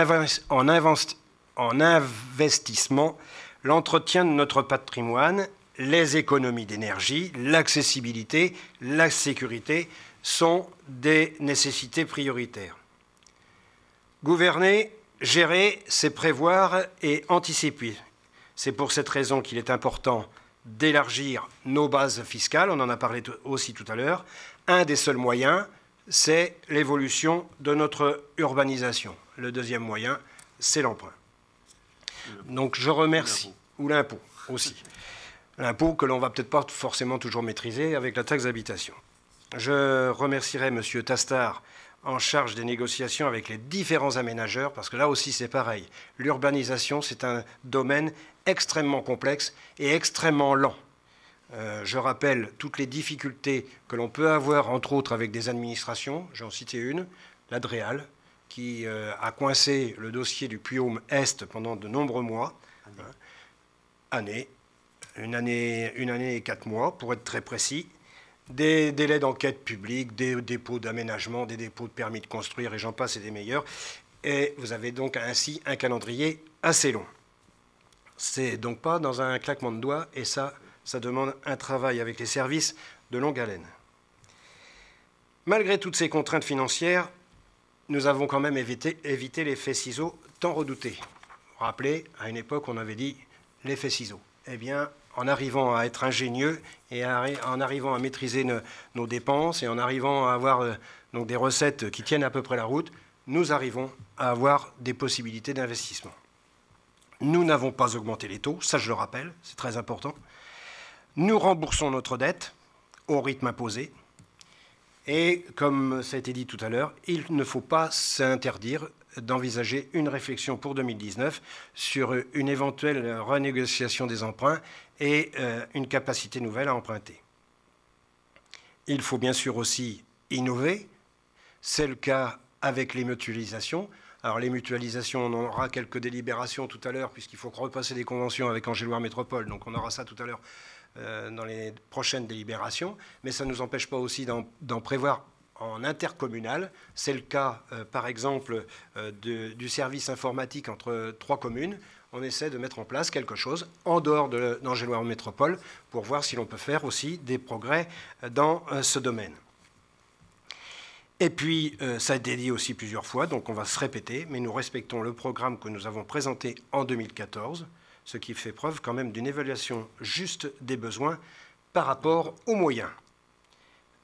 investissement, l'entretien de notre patrimoine, les économies d'énergie, l'accessibilité, la sécurité sont des nécessités prioritaires. Gouverner, gérer, c'est prévoir et anticiper. C'est pour cette raison qu'il est important d'élargir nos bases fiscales, on en a parlé aussi tout à l'heure. Un des seuls moyens, c'est l'évolution de notre urbanisation. Le deuxième moyen, c'est l'emprunt. Donc je remercie, ou l'impôt aussi. L'impôt que l'on ne va peut-être pas forcément toujours maîtriser avec la taxe d'habitation. Je remercierai M. Tastard en charge des négociations avec les différents aménageurs, parce que là aussi c'est pareil. L'urbanisation, c'est un domaine extrêmement complexe et extrêmement lent. Je rappelle toutes les difficultés que l'on peut avoir, entre autres, avec des administrations. J'en citais une, la DREAL, qui a coincé le dossier du Puy-Aume Est pendant de nombreux mois. Une année et 4 mois, pour être très précis. Des délais d'enquête publique, des dépôts d'aménagement, des dépôts de permis de construire, et j'en passe, et des meilleurs. Et vous avez donc ainsi un calendrier assez long. C'est donc pas dans un claquement de doigts, et ça demande un travail avec les services de longue haleine. Malgré toutes ces contraintes financières, nous avons quand même évité l'effet ciseau tant redouté. Vous vous rappelez, à une époque, on avait dit l'effet ciseau. Eh bien, en arrivant à être ingénieux et en arrivant à maîtriser nos dépenses et en arrivant à avoir donc des recettes qui tiennent à peu près la route, nous arrivons à avoir des possibilités d'investissement. Nous n'avons pas augmenté les taux, ça je le rappelle, c'est très important. Nous remboursons notre dette au rythme imposé. Et comme ça a été dit tout à l'heure, il ne faut pas s'interdire d'envisager une réflexion pour 2019 sur une éventuelle renégociation des emprunts et une capacité nouvelle à emprunter. Il faut bien sûr aussi innover. C'est le cas avec les mutualisations. Alors les mutualisations, on aura quelques délibérations tout à l'heure puisqu'il faut repasser des conventions avec Angéloire Métropole, donc on aura ça tout à l'heure dans les prochaines délibérations, mais ça ne nous empêche pas aussi d'en prévoir en intercommunal. C'est le cas, par exemple, du service informatique entre 3 communes. on essaie de mettre en place quelque chose en dehors d'Angers-Loire Métropole pour voir si l'on peut faire aussi des progrès dans ce domaine. Et puis, ça a été dit aussi plusieurs fois, donc on va se répéter, mais nous respectons le programme que nous avons présenté en 2014, ce qui fait preuve quand même d'une évaluation juste des besoins par rapport aux moyens.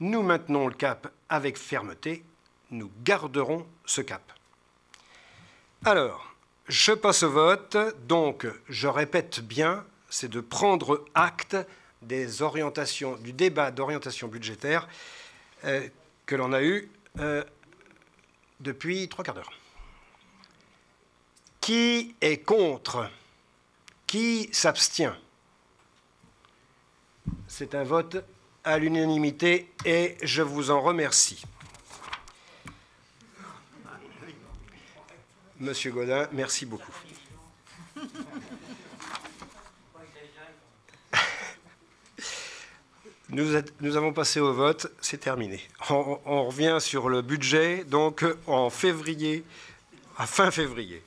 Nous maintenons le cap avec fermeté, nous garderons ce cap. Alors, je passe au vote, donc je répète bien, c'est de prendre acte des orientations, du débat d'orientation budgétaire que l'on a eu depuis 3 quarts d'heure. Qui est contre? Qui s'abstient? C'est un vote à l'unanimité et je vous en remercie. Monsieur Gaudin, merci beaucoup. Nous avons passé au vote, c'est terminé. On revient sur le budget, donc en février, à fin février.